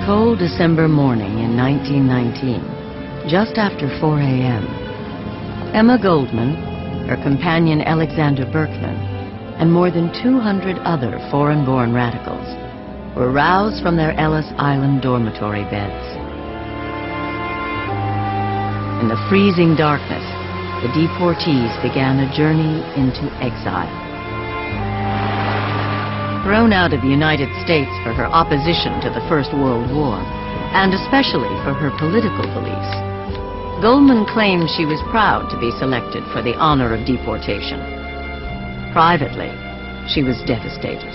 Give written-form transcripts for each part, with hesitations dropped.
cold December morning in 1919, just after 4 a.m., Emma Goldman, her companion Alexander Berkman, and more than 200 other foreign-born radicals were roused from their Ellis Island dormitory beds. In the freezing darkness, the deportees began a journey into exile. Thrown out of the United States for her opposition to the First World War, and especially for her political beliefs, Goldman claimed she was proud to be selected for the honor of deportation. Privately, she was devastated.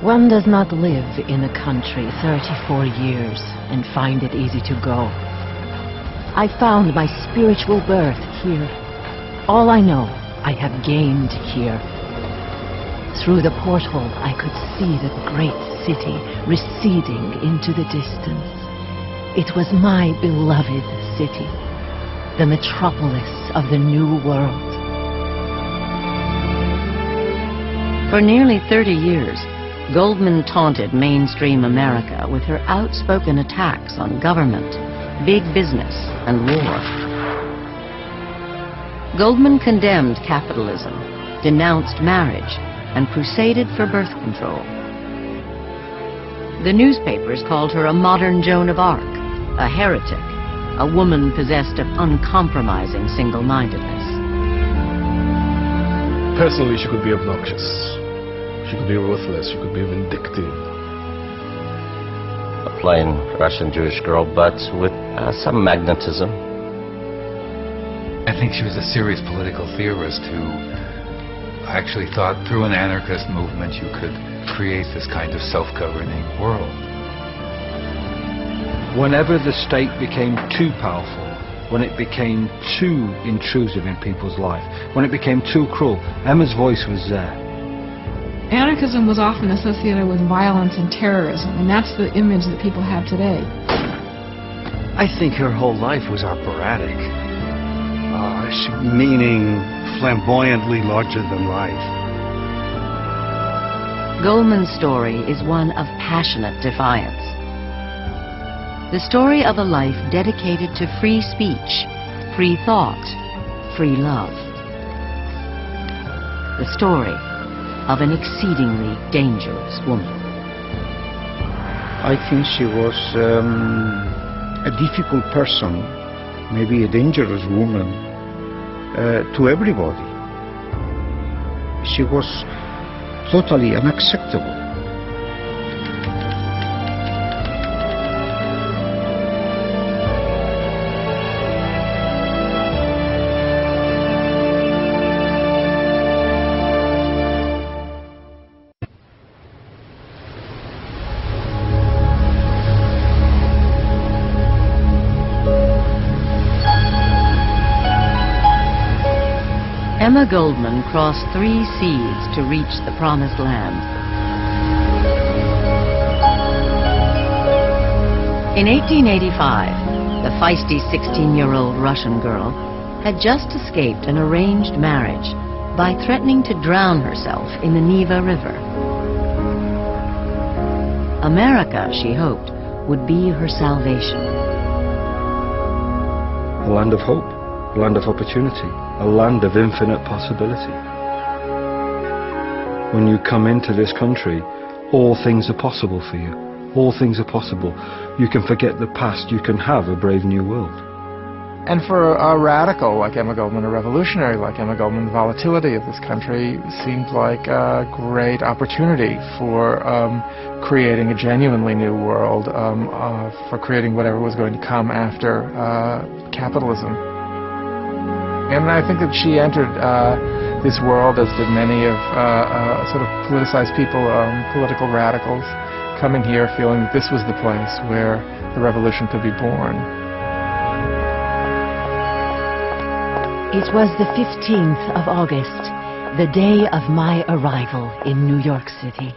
One does not live in a country 34 years and find it easy to go. I found my spiritual birth here. All I know, I have gained here. Through the porthole, I could see the great city receding into the distance. It was my beloved city, the metropolis of the New World. For nearly 30 years, Goldman taunted mainstream America with her outspoken attacks on government, big business, and war. Goldman condemned capitalism, denounced marriage, and crusaded for birth control. The newspapers called her a modern Joan of Arc, a heretic, a woman possessed of uncompromising single-mindedness. Personally, she could be obnoxious. She could be ruthless. She could be vindictive. A plain Russian Jewish girl, but with some magnetism. I think she was a serious political theorist who actually thought through an anarchist movement you could create this kind of self-governing world. Whenever the state became too powerful, when it became too intrusive in people's life, when it became too cruel, Emma's voice was there. Anarchism was often associated with violence and terrorism, and that's the image that people have today. I think her whole life was operatic, meaning flamboyantly larger than life. Goldman's story is one of passionate defiance. The story of a life dedicated to free speech, free thought, free love. The story of an exceedingly dangerous woman. I think she was a difficult person, maybe a dangerous woman to everybody. She was totally unacceptable. Emma Goldman crossed 3 seas to reach the Promised Land. In 1885, the feisty 16-year-old Russian girl had just escaped an arranged marriage by threatening to drown herself in the Neva River. America, she hoped, would be her salvation. A land of hope, a land of opportunity, a land of infinite possibility. When you come into this country, all things are possible for you. All things are possible. You can forget the past. You can have a brave new world. And for a radical like Emma Goldman, a revolutionary like Emma Goldman, the volatility of this country seemed like a great opportunity for creating a genuinely new world, for creating whatever was going to come after capitalism. And I think that she entered this world, as did many of sort of politicized people, political radicals, coming here feeling that this was the place where the revolution could be born. It was the 15th of August, the day of my arrival in New York City.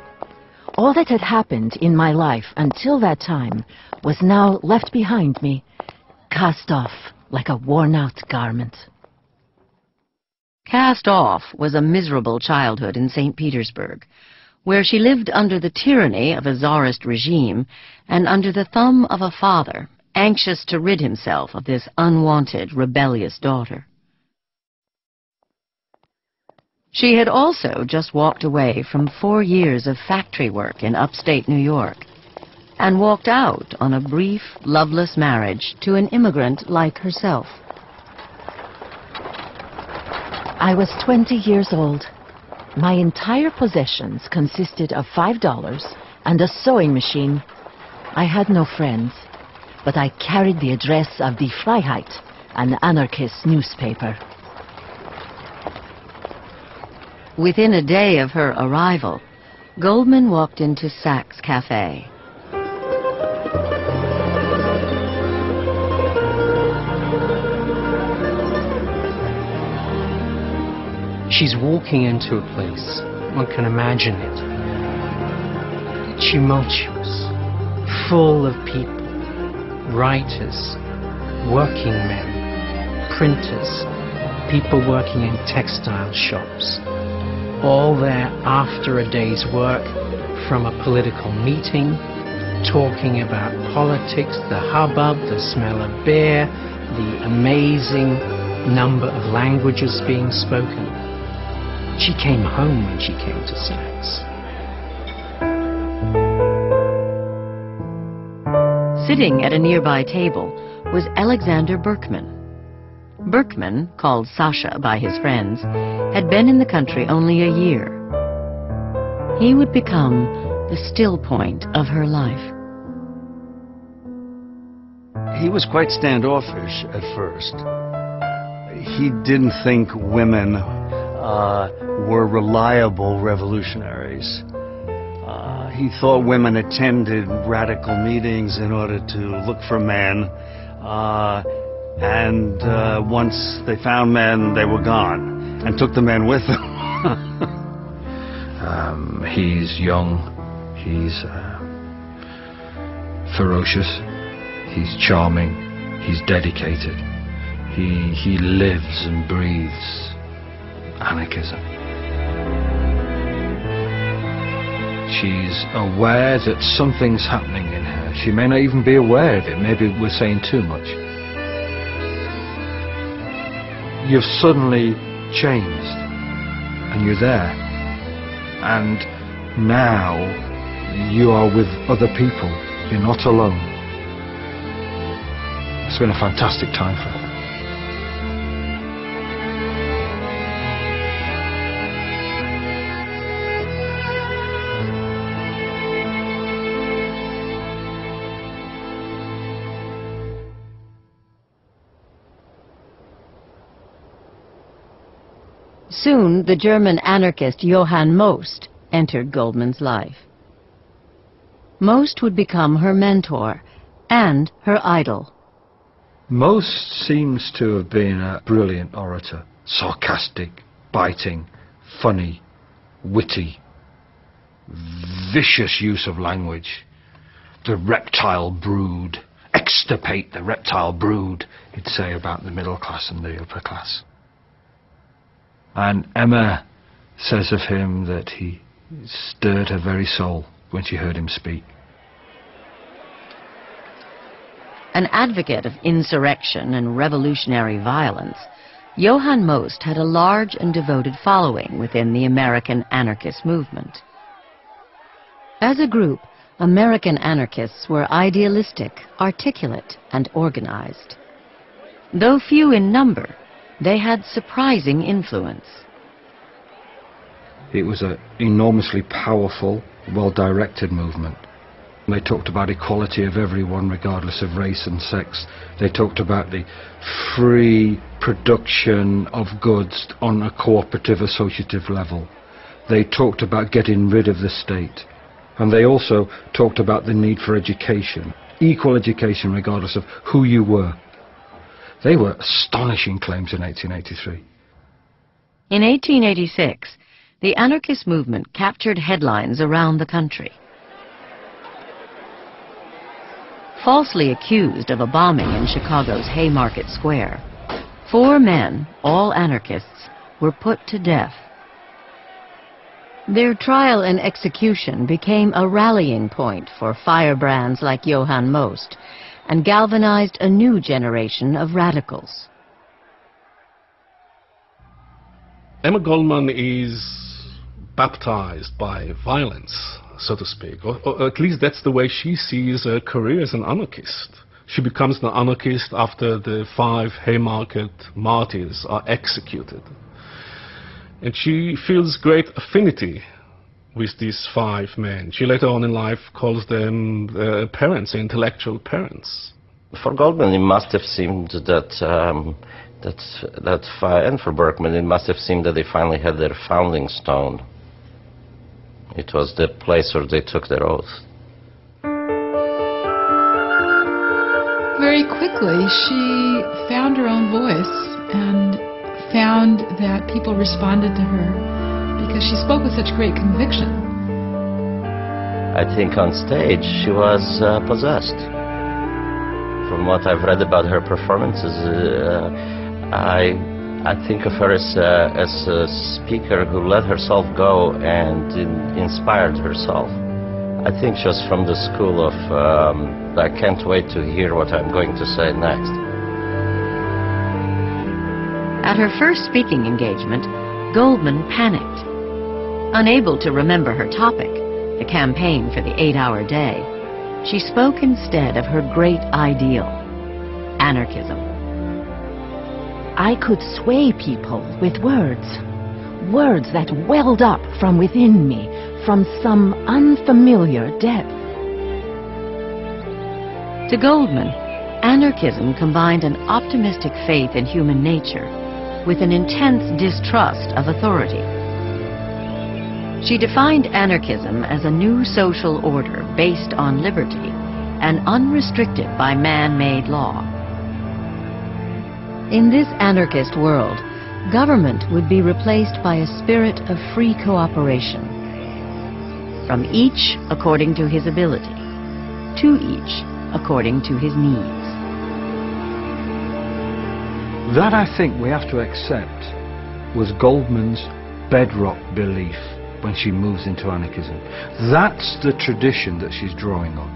All that had happened in my life until that time was now left behind me, cast off like a worn-out garment. Cast off was a miserable childhood in St. Petersburg, where she lived under the tyranny of a czarist regime and under the thumb of a father anxious to rid himself of this unwanted, rebellious daughter. She had also just walked away from 4 years of factory work in upstate New York and walked out on a brief, loveless marriage to an immigrant like herself. I was 20 years old. My entire possessions consisted of $5 and a sewing machine. I had no friends, but I carried the address of Die Freiheit, an anarchist newspaper. Within a day of her arrival, Goldman walked into Sachs Cafe. She's walking into a place, one can imagine it, tumultuous, full of people, writers, working men, printers, people working in textile shops, all there after a day's work from a political meeting, talking about politics, the hubbub, the smell of beer, the amazing number of languages being spoken. She came home when she came to Sachs. Sitting at a nearby table was Alexander Berkman. Berkman, called Sasha by his friends, had been in the country only a year. He would become the still point of her life. He was quite standoffish at first. He didn't think women were reliable revolutionaries. He thought women attended radical meetings in order to look for men, and once they found men, they were gone, and took the men with them. He's young, he's ferocious, he's charming, he's dedicated. He lives and breathes anarchism. She's aware that something's happening in her. She may not even be aware of it. Maybe we're saying too much. You've suddenly changed, and you're there. And now you are with other people. You're not alone. It's been a fantastic time for her. Soon, the German anarchist Johann Most entered Goldman's life. Most would become her mentor and her idol. Most seems to have been a brilliant orator, sarcastic, biting, funny, witty, vicious use of language. The reptile brood, extirpate the reptile brood, he'd say about the middle class and the upper class. And Emma says of him that he stirred her very soul when she heard him speak. An advocate of insurrection and revolutionary violence, Johann Most had a large and devoted following within the American anarchist movement. As a group, American anarchists were idealistic, articulate, and organized. Though few in number, they had surprising influence. It was an enormously powerful, well-directed movement. They talked about equality of everyone regardless of race and sex. They talked about the free production of goods on a cooperative, associative level. They talked about getting rid of the state. And they also talked about the need for education, equal education regardless of who you were. They were astonishing claims in 1883. In 1886, the anarchist movement captured headlines around the country. Falsely accused of a bombing in Chicago's Haymarket Square, 4 men, all anarchists, were put to death. Their trial and execution became a rallying point for firebrands like Johann Most and galvanized a new generation of radicals. Emma Goldman is baptized by violence, so to speak, or at least that's the way she sees her career as an anarchist. She becomes an anarchist after the 5 Haymarket martyrs are executed. And she feels great affinity with these 5 men. She later on in life calls them parents, intellectual parents. For Goldman, it must have seemed that, and for Berkman, it must have seemed that they finally had their founding stone. It was the place where they took their oath. Very quickly, she found her own voice and found that people responded to her because she spoke with such great conviction. I think on stage she was possessed. From what I've read about her performances, I think of her as a speaker who let herself go and inspired herself. I think she was from the school of, I can't wait to hear what I'm going to say next. At her first speaking engagement, Goldman panicked. Unable to remember her topic, the campaign for the 8-hour day, she spoke instead of her great ideal, anarchism. I could sway people with words. Words that welled up from within me, from some unfamiliar depth. To Goldman, anarchism combined an optimistic faith in human nature with an intense distrust of authority. She defined anarchism as a new social order based on liberty and unrestricted by man-made law. In this anarchist world, government would be replaced by a spirit of free cooperation, from each according to his ability, to each according to his needs. That, I think, we have to accept was Goldman's bedrock belief when she moves into anarchism. That's the tradition that she's drawing on.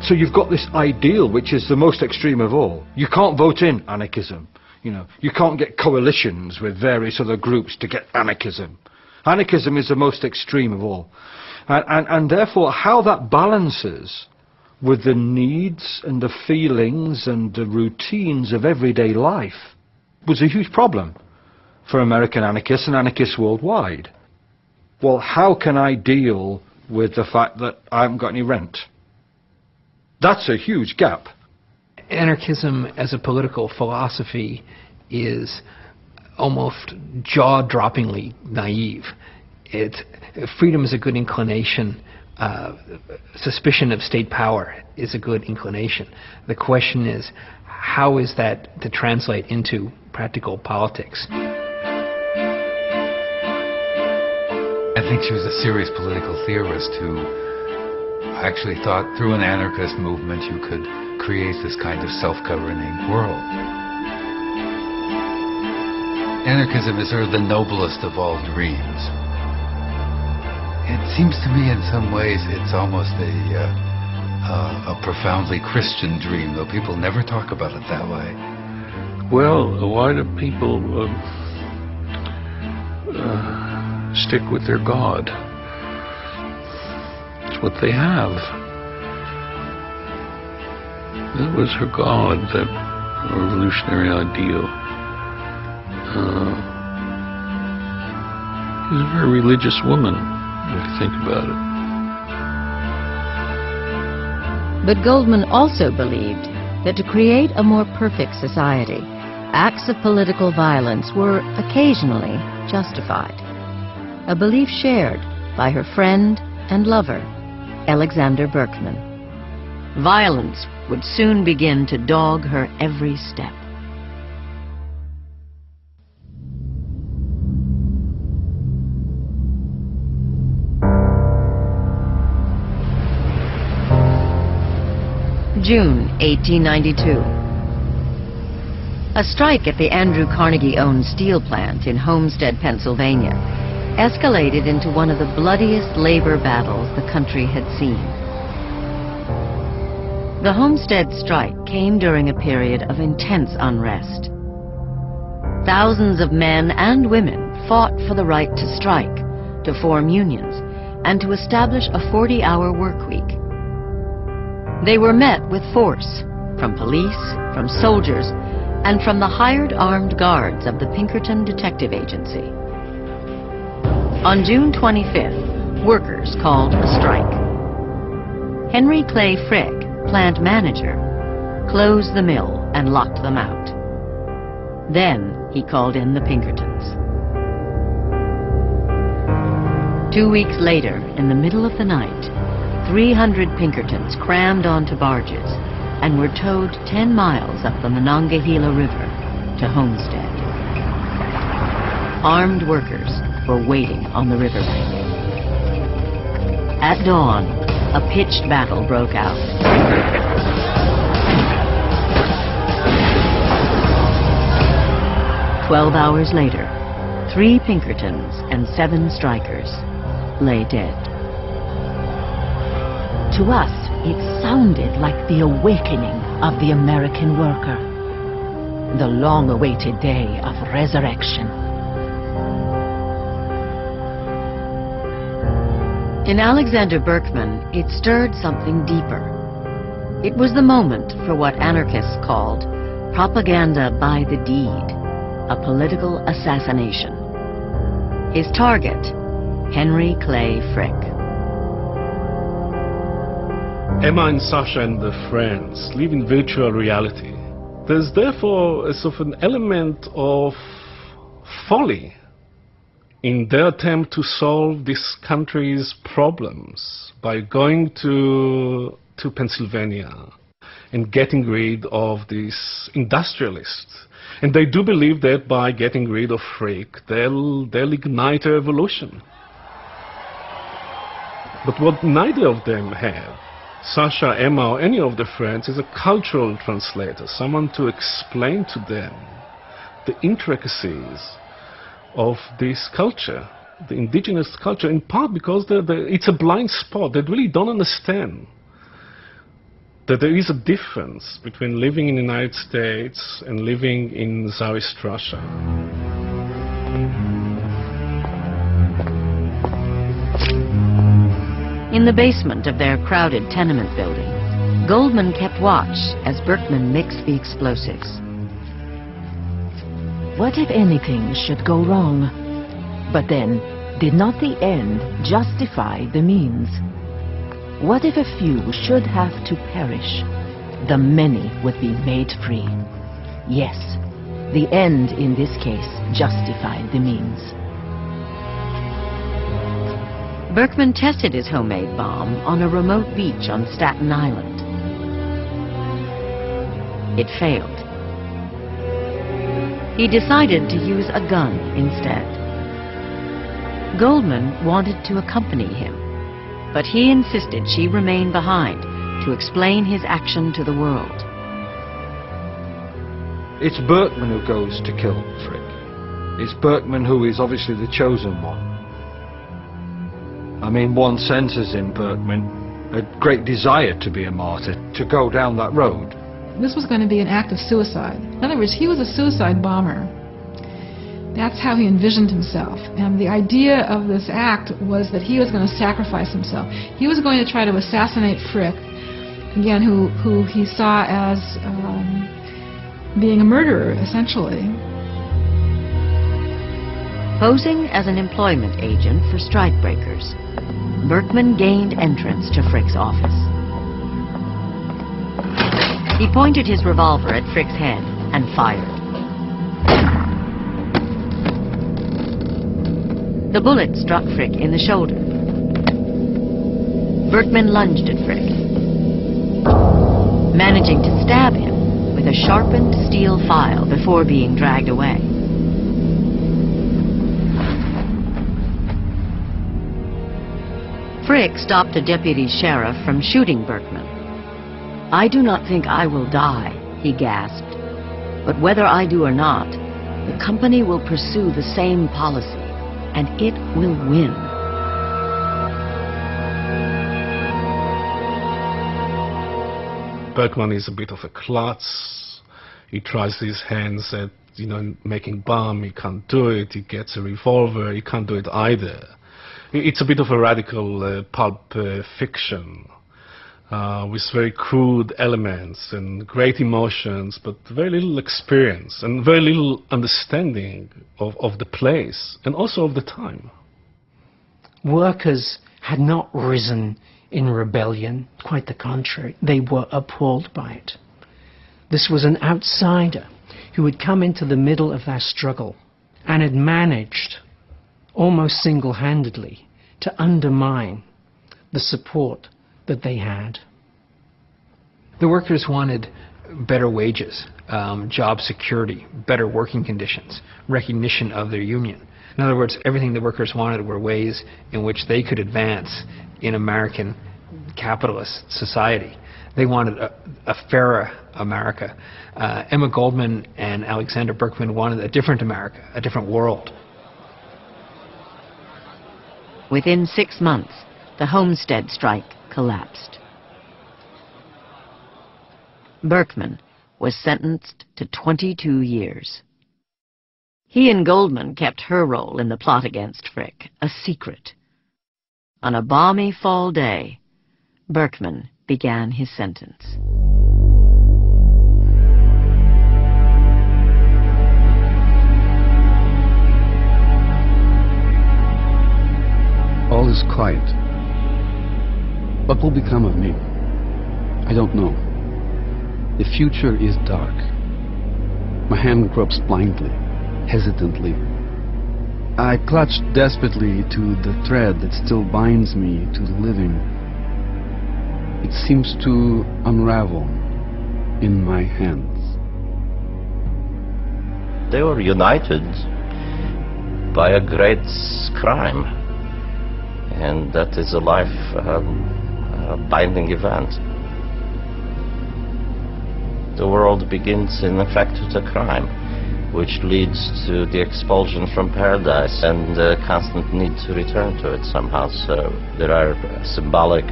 So you've got this ideal, which is the most extreme of all. You can't vote in anarchism. You can't get coalitions with various other groups to get anarchism. Anarchism is the most extreme of all. And therefore, how that balances with the needs and the feelings and the routines of everyday life was a huge problem for American anarchists and anarchists worldwide. Well, how can I deal with the fact that I haven't got any rent? That's a huge gap. Anarchism as a political philosophy is almost jaw-droppingly naive. Freedom is a good inclination. Suspicion of state power is a good inclination. The question is, how is that to translate into practical politics? I think she was a serious political theorist who actually thought through an anarchist movement you could create this kind of self-governing world. Anarchism is sort of the noblest of all dreams. It seems to me in some ways it's almost a profoundly Christian dream, though people never talk about it that way. Well, why do people stick with their God? It's what they have. That was her God, that revolutionary ideal. She's a very religious woman, if you think about it. But Goldman also believed that to create a more perfect society, acts of political violence were occasionally justified. A belief shared by her friend and lover, Alexander Berkman. Violence would soon begin to dog her every step. June 1892. A strike at the Andrew Carnegie-owned steel plant in Homestead, Pennsylvania, escalated into one of the bloodiest labor battles the country had seen. The Homestead strike came during a period of intense unrest. Thousands of men and women fought for the right to strike, to form unions, and to establish a 40-hour work week. They were met with force from police, from soldiers, and from the hired armed guards of the Pinkerton Detective Agency. On June 25th, workers called a strike. Henry Clay Frick, plant manager, closed the mill and locked them out. Then he called in the Pinkertons. 2 weeks later, in the middle of the night, 300 Pinkertons crammed onto barges and were towed 10 miles up the Monongahela River to Homestead. Armed workers were waiting on the riverbank. At dawn, a pitched battle broke out. 12 hours later, 3 Pinkertons and 7 strikers lay dead. To us, it sounded like the awakening of the American worker, the long-awaited day of resurrection. In Alexander Berkman, it stirred something deeper. It was the moment for what anarchists called propaganda by the deed, a political assassination. His target, Henry Clay Frick. Emma and Sasha and their friends live in virtual reality. There's therefore a sort of an element of folly in their attempt to solve this country's problems by going to Pennsylvania and getting rid of these industrialists. And they do believe that by getting rid of Frick, they'll ignite a revolution. But what neither of them have, Sasha, Emma, or any of their friends, is a cultural translator, someone to explain to them the intricacies of this culture, the indigenous culture, in part because it's a blind spot. They really don't understand that there is a difference between living in the United States and living in Tsarist Russia. In the basement of their crowded tenement building, Goldman kept watch as Berkman mixed the explosives. What if anything should go wrong? But then, did not the end justify the means? What if a few should have to perish? The many would be made free. Yes, the end in this case justified the means. Berkman tested his homemade bomb on a remote beach on Staten Island. It failed. He decided to use a gun instead. Goldman wanted to accompany him, but he insisted she remain behind to explain his action to the world. It's Berkman who goes to kill Frick. It's Berkman who is obviously the chosen one. I mean, one senses in Berkman a great desire to be a martyr, to go down that road. This was going to be an act of suicide. In other words, he was a suicide bomber. That's how he envisioned himself. And the idea of this act was that he was going to sacrifice himself. He was going to try to assassinate Frick, again, who he saw as being a murderer, essentially. Posing as an employment agent for strikebreakers, Berkman gained entrance to Frick's office. He pointed his revolver at Frick's head and fired. The bullet struck Frick in the shoulder. Berkman lunged at Frick, managing to stab him with a sharpened steel file before being dragged away. Frick stopped the deputy sheriff from shooting Berkman. "I do not think I will die," he gasped. "But whether I do or not, the company will pursue the same policy. and it will win. Berkman is a bit of a klutz. He tries his hands at, making bomb. He can't do it. He gets a revolver. He can't do it either. It's a bit of a radical pulp fiction with very crude elements and great emotions, but very little experience and very little understanding of the place and also of the time. Workers had not risen in rebellion, quite the contrary. They were appalled by it. This was an outsider who had come into the middle of that struggle and had managed, almost single-handedly, to undermine the support that they had. The workers wanted better wages, job security, better working conditions, recognition of their union. In other words, everything the workers wanted were ways in which they could advance in American capitalist society. They wanted a fairer America. Emma Goldman and Alexander Berkman wanted a different America, a different world. Within 6 months, the Homestead strike collapsed. Berkman was sentenced to 22 years. He and Goldman kept her role in the plot against Frick a secret. On a balmy fall day, Berkman began his sentence. All is quiet. What will become of me? I don't know. The future is dark. My hand gropes blindly, hesitantly. I clutch desperately to the thread that still binds me to the living. It seems to unravel in my hands. They were united by a great crime, and that is a life-binding event. The world begins in effect with a crime, which leads to the expulsion from paradise and the constant need to return to it somehow. So there are symbolic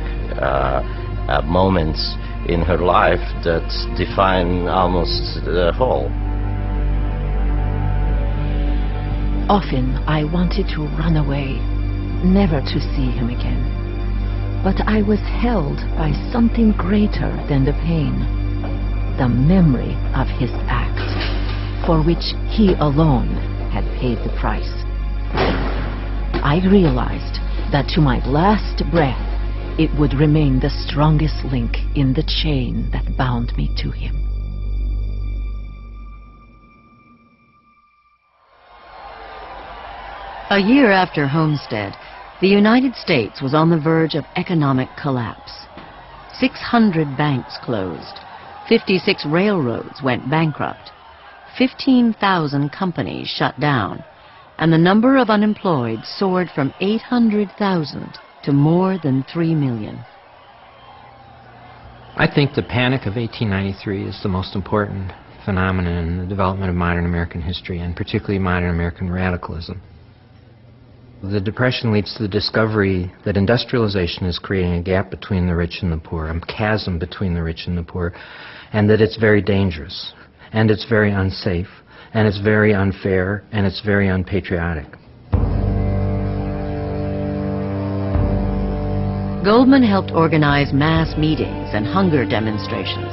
moments in her life that define almost the whole. Often I wanted to run away, never to see him again. But I was held by something greater than the pain, the memory of his act, for which he alone had paid the price. I realized that to my last breath, it would remain the strongest link in the chain that bound me to him. A year after Homestead, the United States was on the verge of economic collapse. 600 banks closed. 56 railroads went bankrupt. 15,000 companies shut down, and the number of unemployed soared from 800,000 to more than 3 million. I think the Panic of 1893 is the most important phenomenon in the development of modern American history, and particularly modern American radicalism. The Depression leads to the discovery that industrialization is creating a gap between the rich and the poor, a chasm between the rich and the poor, and that it's very dangerous, and it's very unsafe, and it's very unfair, and it's very unpatriotic. Goldman helped organize mass meetings and hunger demonstrations.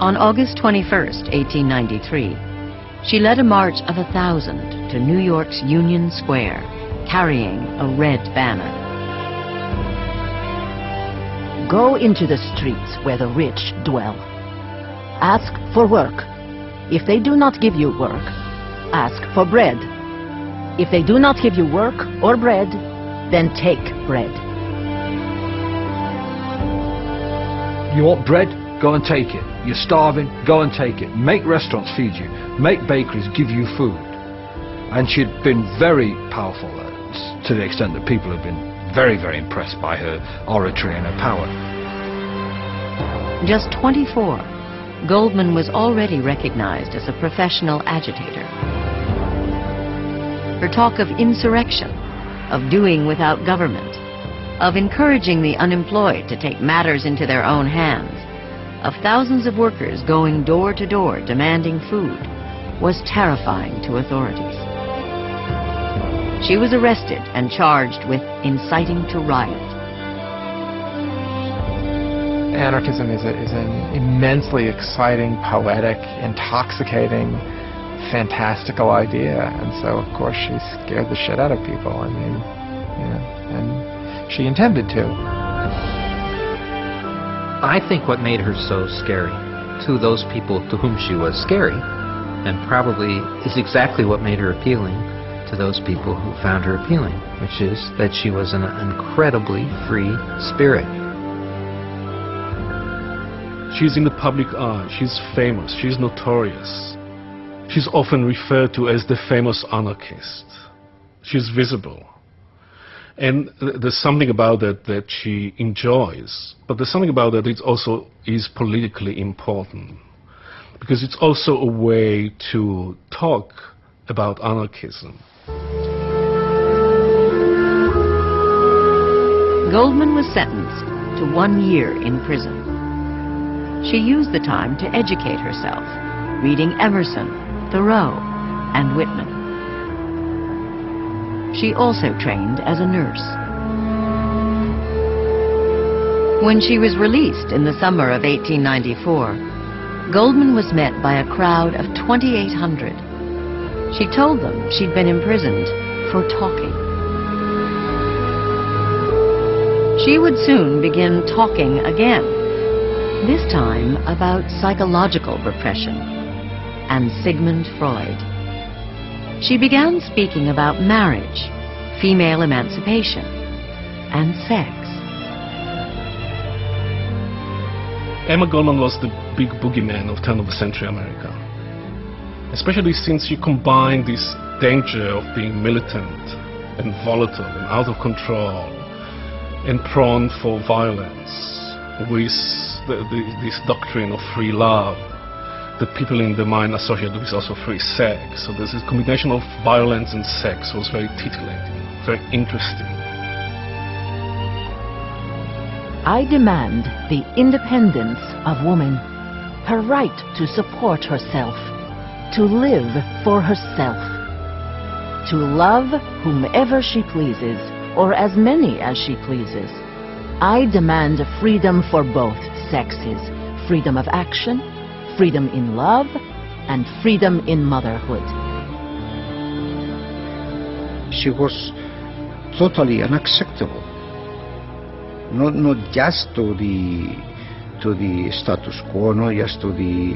On August 21st, 1893, she led a march of 1,000 to New York's Union Square, carrying a red banner. Go into the streets where the rich dwell. Ask for work. If they do not give you work, ask for bread. If they do not give you work or bread, then take bread. You want bread? Go and take it. You're starving? Go and take it. Make restaurants feed you. Make bakeries give you food. And she'd been very powerful to the extent that people had been very, very impressed by her oratory and her power. Just 24, Goldman was already recognized as a professional agitator. Her talk of insurrection, of doing without government, of encouraging the unemployed to take matters into their own hands, of thousands of workers going door to door demanding food, was terrifying to authorities. She was arrested and charged with inciting to riot. Anarchism is an immensely exciting, poetic, intoxicating, fantastical idea, and so of course she scared the shit out of people. I mean, and she intended to. I think what made her so scary to those people to whom she was scary, and probably is exactly what made her appealing to those people who found her appealing, which is that she was an incredibly free spirit. She's in the public eye, she's famous, she's notorious. She's often referred to as the famous anarchist. She's visible. And there's something about that that she enjoys, but there's something about that that also is politically important, because it's also a way to talk about anarchism. Goldman was sentenced to 1 year in prison. She used the time to educate herself, reading Emerson, Thoreau, and Whitman. She also trained as a nurse. When she was released in the summer of 1894, Goldman was met by a crowd of 2,800. She told them she'd been imprisoned for talking. She would soon begin talking again, this time about psychological repression and Sigmund Freud. She began speaking about marriage, female emancipation, and sex. Emma Goldman was the big boogeyman of turn of the century America, especially since she combined this danger of being militant and volatile and out of control and prone for violence with this doctrine of free love that people in the mind associate with also free sex. So there's this combination of violence and sex was very titillating, very interesting. I demand the independence of woman, her right to support herself, to live for herself, to love whomever she pleases, or as many as she pleases. I demand freedom for both sexes, freedom of action, freedom in love, and freedom in motherhood. She was totally unacceptable, not just to the status quo, not just to the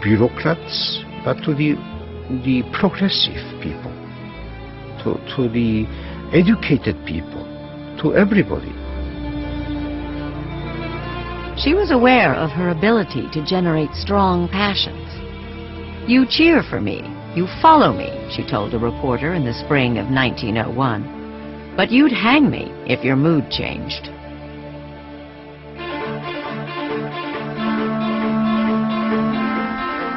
bureaucrats, but to the progressive people, to the educated people, to everybody. She was aware of her ability to generate strong passions. "You cheer for me, you follow me," she told a reporter in the spring of 1901. "But you'd hang me if your mood changed."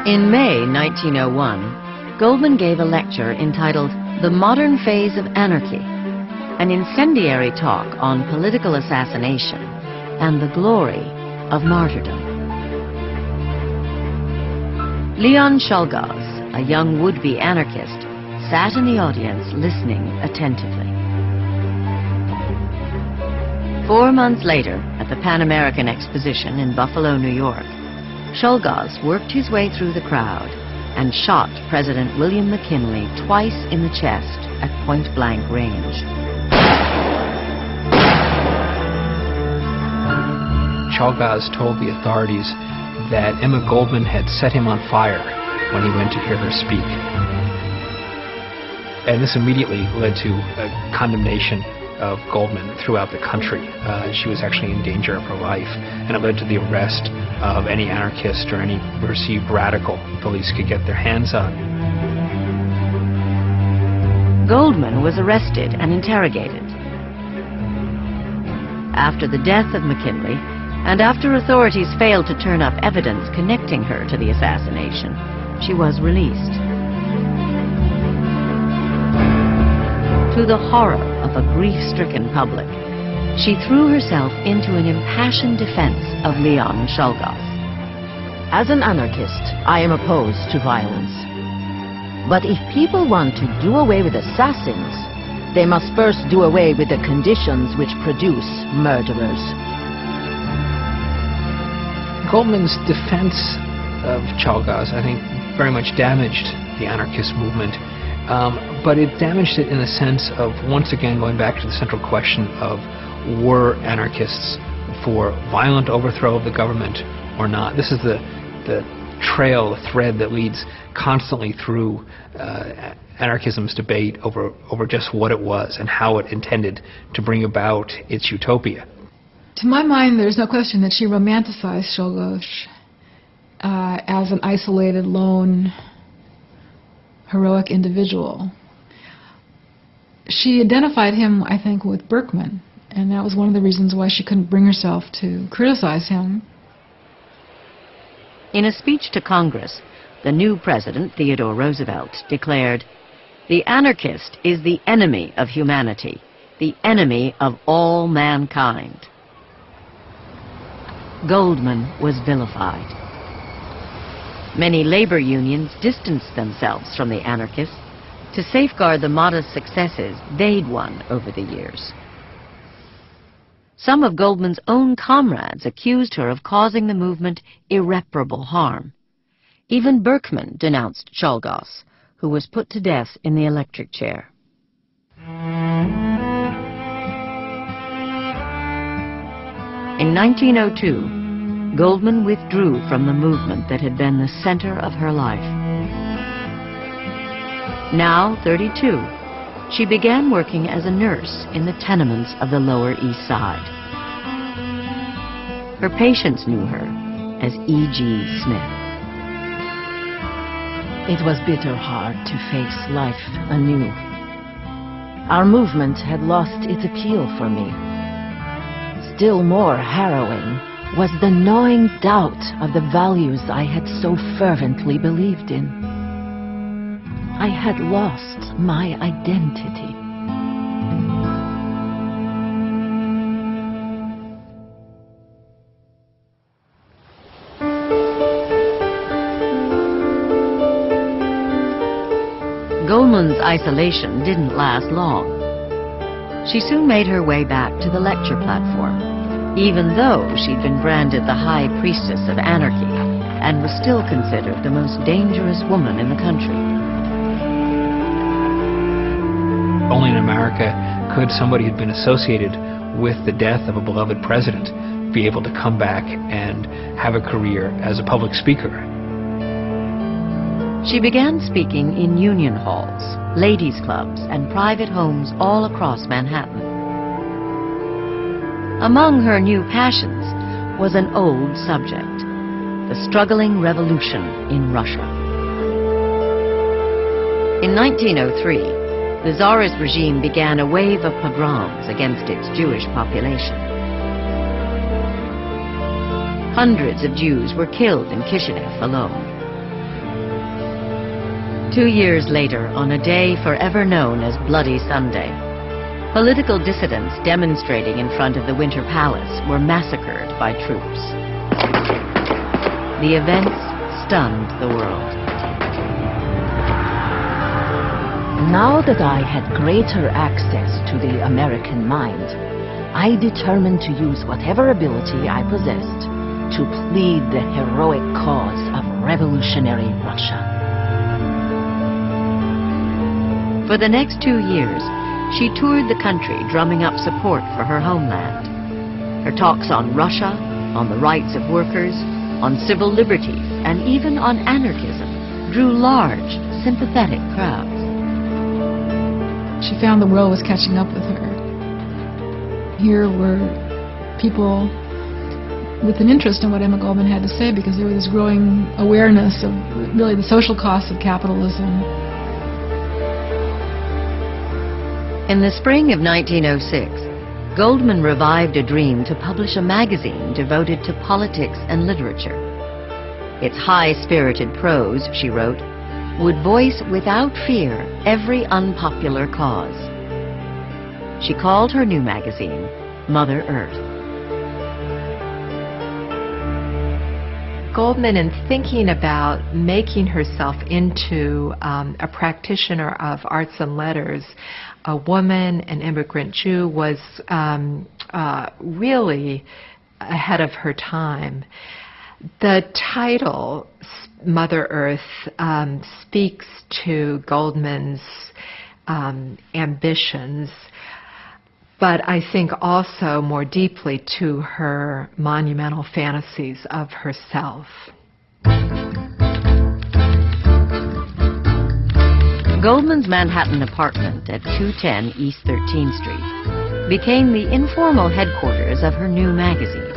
In May 1901, Goldman gave a lecture entitled "The Modern Phase of Anarchy," an incendiary talk on political assassination and the glory of martyrdom. Leon Czolgosz, a young would-be anarchist, sat in the audience listening attentively. 4 months later, at the Pan American Exposition in Buffalo, New York, Czolgosz worked his way through the crowd and shot President William McKinley twice in the chest at point-blank range. Czolgosz told the authorities that Emma Goldman had set him on fire when he went to hear her speak. And this immediately led to a condemnation of Goldman throughout the country. She was actually in danger of her life, and it led to the arrest of any anarchist or any perceived radical police could get their hands on. Goldman was arrested and interrogated. After the death of McKinley, and after authorities failed to turn up evidence connecting her to the assassination, she was released. to the horror of a grief-stricken public, she threw herself into an impassioned defense of Leon Czolgosz. As an anarchist, I am opposed to violence. But if people want to do away with assassins, they must first do away with the conditions which produce murderers. Goldman's defense of Czolgosz, I think, very much damaged the anarchist movement, but it damaged it in the sense of, once again, going back to the central question of, were anarchists for violent overthrow of the government or not? This is the trail, the thread that leads constantly through anarchism's debate over just what it was and how it intended to bring about its utopia. To my mind, there's no question that she romanticized Czolgosz as an isolated, lone, heroic individual. She identified him, I think, with Berkman, and that was one of the reasons why she couldn't bring herself to criticize him. In a speech to Congress, the new president, Theodore Roosevelt, declared, "The anarchist is the enemy of humanity, the enemy of all mankind." Goldman was vilified. Many labor unions distanced themselves from the anarchists to safeguard the modest successes they'd won over the years. Some of Goldman's own comrades accused her of causing the movement irreparable harm. Even Berkman denounced Czolgosz, who was put to death in the electric chair. In 1902, Goldman withdrew from the movement that had been the center of her life. Now 32, she began working as a nurse in the tenements of the Lower East Side. Her patients knew her as E.G. Smith. It was bitter hard to face life anew. Our movement had lost its appeal for me. Still more harrowing was the gnawing doubt of the values I had so fervently believed in. I had lost my identity. Goldman's isolation didn't last long. She soon made her way back to the lecture platform, even though she'd been branded the high priestess of anarchy and was still considered the most dangerous woman in the country. Only in America could somebody who'd been associated with the death of a beloved president be able to come back and have a career as a public speaker. She began speaking in union halls, ladies' clubs, and private homes all across Manhattan. Among her new passions was an old subject, the struggling revolution in Russia. In 1903, the Tsarist regime began a wave of pogroms against its Jewish population. Hundreds of Jews were killed in Kishinev alone. 2 years later, on a day forever known as Bloody Sunday, political dissidents demonstrating in front of the Winter Palace were massacred by troops. The events stunned the world. Now that I had greater access to the American mind, I determined to use whatever ability I possessed to plead the heroic cause of revolutionary Russia. For the next 2 years, she toured the country drumming up support for her homeland. Her talks on Russia, on the rights of workers, on civil liberties, and even on anarchism drew large, sympathetic crowds. She found the world was catching up with her. Here were people with an interest in what Emma Goldman had to say because there was this growing awareness of really the social costs of capitalism. In the spring of 1906, Goldman revived a dream to publish a magazine devoted to politics and literature. Its high-spirited prose, she wrote, would voice without fear every unpopular cause. She called her new magazine Mother Earth. Goldman, in thinking about making herself into a practitioner of arts and letters, a woman, an immigrant Jew, was really ahead of her time. The title, Mother Earth, speaks to Goldman's ambitions, but I think also more deeply to her monumental fantasies of herself. Goldman's Manhattan apartment at 210 East 13th Street became the informal headquarters of her new magazine.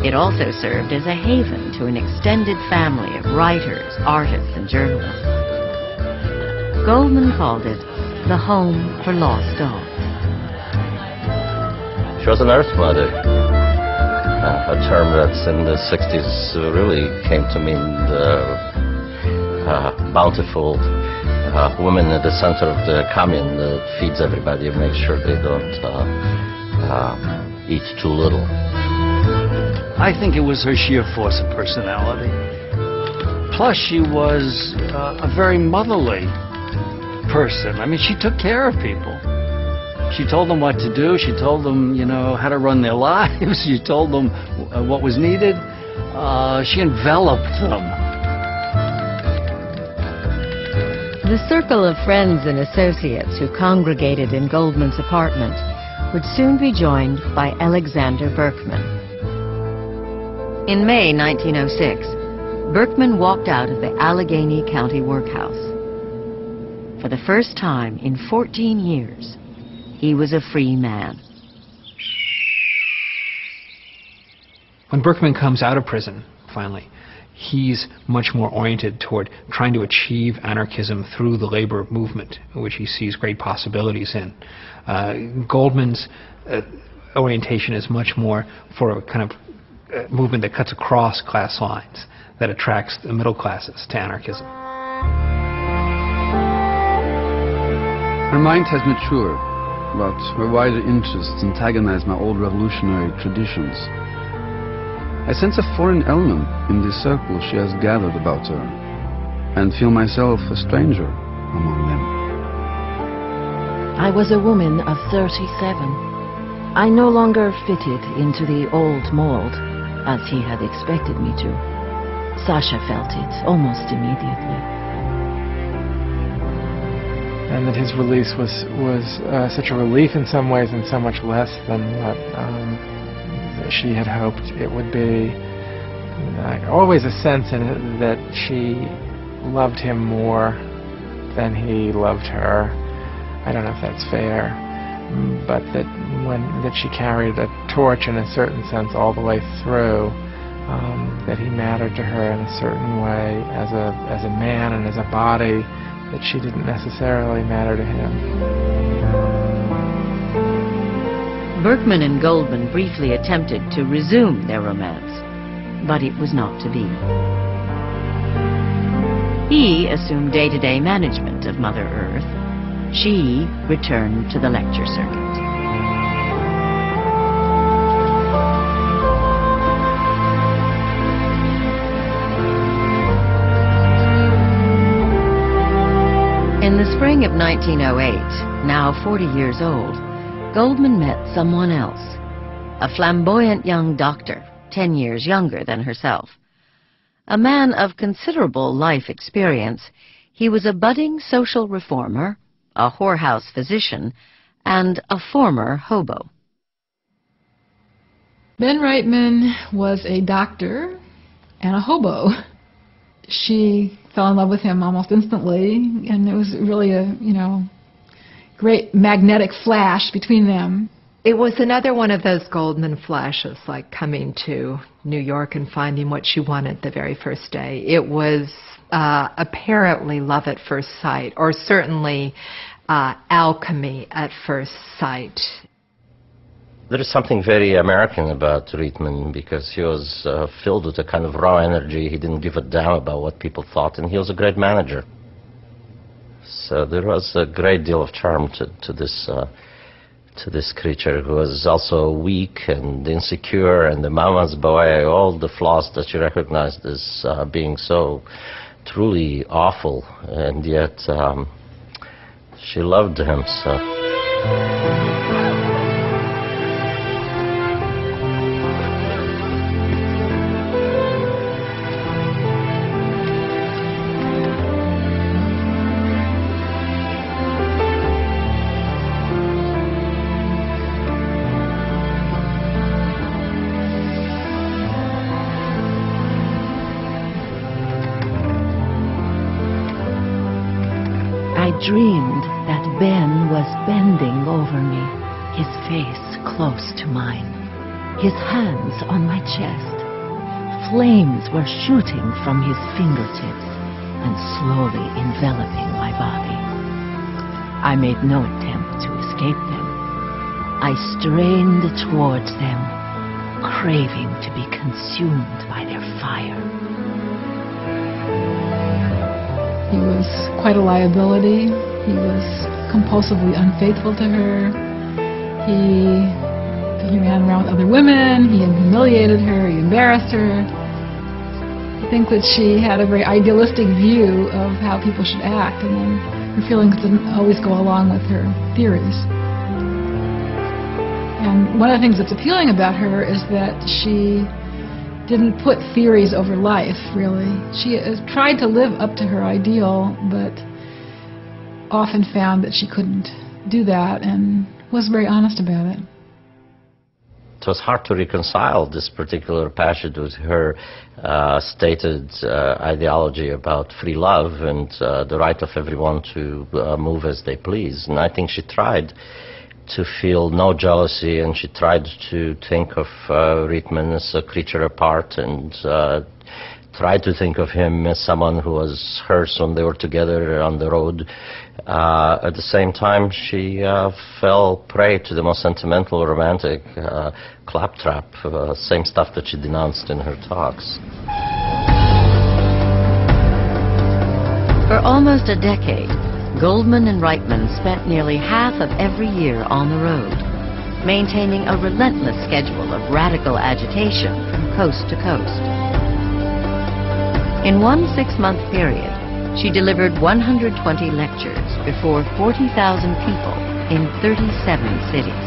It also served as a haven to an extended family of writers, artists, and journalists. Goldman called it the home for lost dogs. She was an earth mother, a term that's in the 60s really came to mean the bountiful woman at the center of the commune that feeds everybody and makes sure they don't eat too little. I think it was her sheer force of personality. Plus, she was a very motherly person. I mean, she took care of people. She told them what to do. She told them, you know, how to run their lives. She told them what was needed. She enveloped them. The circle of friends and associates who congregated in Goldman's apartment would soon be joined by Alexander Berkman. In May 1906, Berkman walked out of the Allegheny County Workhouse. For the first time in 14 years, he was a free man. When Berkman comes out of prison, finally, he's much more oriented toward trying to achieve anarchism through the labor movement, which he sees great possibilities in. Goldman's orientation is much more for a kind of movement that cuts across class lines, that attracts the middle classes to anarchism. Her mind has matured, but her wider interests antagonize my old revolutionary traditions. I sense a foreign element in the circle she has gathered about her, and feel myself a stranger among them. I was a woman of 37. I no longer fitted into the old mold, as he had expected me to. Sasha felt it almost immediately. And that his release was such a relief in some ways and so much less than what she had hoped it would be. Always a sense in it that she loved him more than he loved her. I don't know if that's fair, but that she carried a torch in a certain sense all the way through, that he mattered to her in a certain way as a man and as a body, that she didn't necessarily matter to him. Berkman and Goldman briefly attempted to resume their romance, but it was not to be. He assumed day-to-day management of Mother Earth. She returned to the lecture circuit. In the spring of 1908, now 40 years old, Goldman met someone else, a flamboyant young doctor, 10 years younger than herself. A man of considerable life experience, he was a budding social reformer, a whorehouse physician, and a former hobo. Ben Reitman was a doctor and a hobo. She fell in love with him almost instantly, and it was really a, great magnetic flash between them. It was another one of those Goldman flashes, like coming to New York and finding what she wanted the very first day. It was apparently love at first sight, or certainly alchemy at first sight. There is something very American about Reitman, because he was filled with a kind of raw energy. He didn't give a damn about what people thought, and he was a great manager. So there was a great deal of charm to this to this creature who was also weak and insecure and the mama's boy, all the flaws that she recognized as being so truly awful, and yet she loved him so. I dreamed that Ben was bending over me, his face close to mine, his hands on my chest. Flames were shooting from his fingertips and slowly enveloping my body. I made no attempt to escape them. I strained towards them, craving to be consumed by their fire. He was quite a liability. He was compulsively unfaithful to her. He ran around with other women. He humiliated her. He embarrassed her. I think that she had a very idealistic view of how people should act, and then her feelings didn't always go along with her theories. And one of the things that's appealing about her is that she didn't put theories over life, really. She tried to live up to her ideal, but often found that she couldn't do that and was very honest about it. It was hard to reconcile this particular passage with her stated ideology about free love and the right of everyone to move as they please. And I think she tried to feel no jealousy, and she tried to think of Rietman as a creature apart, and tried to think of him as someone who was hers when they were together on the road. At the same time, she fell prey to the most sentimental, romantic claptrap, same stuff that she denounced in her talks. For almost a decade, Goldman and Reitman spent nearly half of every year on the road, maintaining a relentless schedule of radical agitation from coast to coast. In one 6-month period, she delivered 120 lectures before 40,000 people in 37 cities.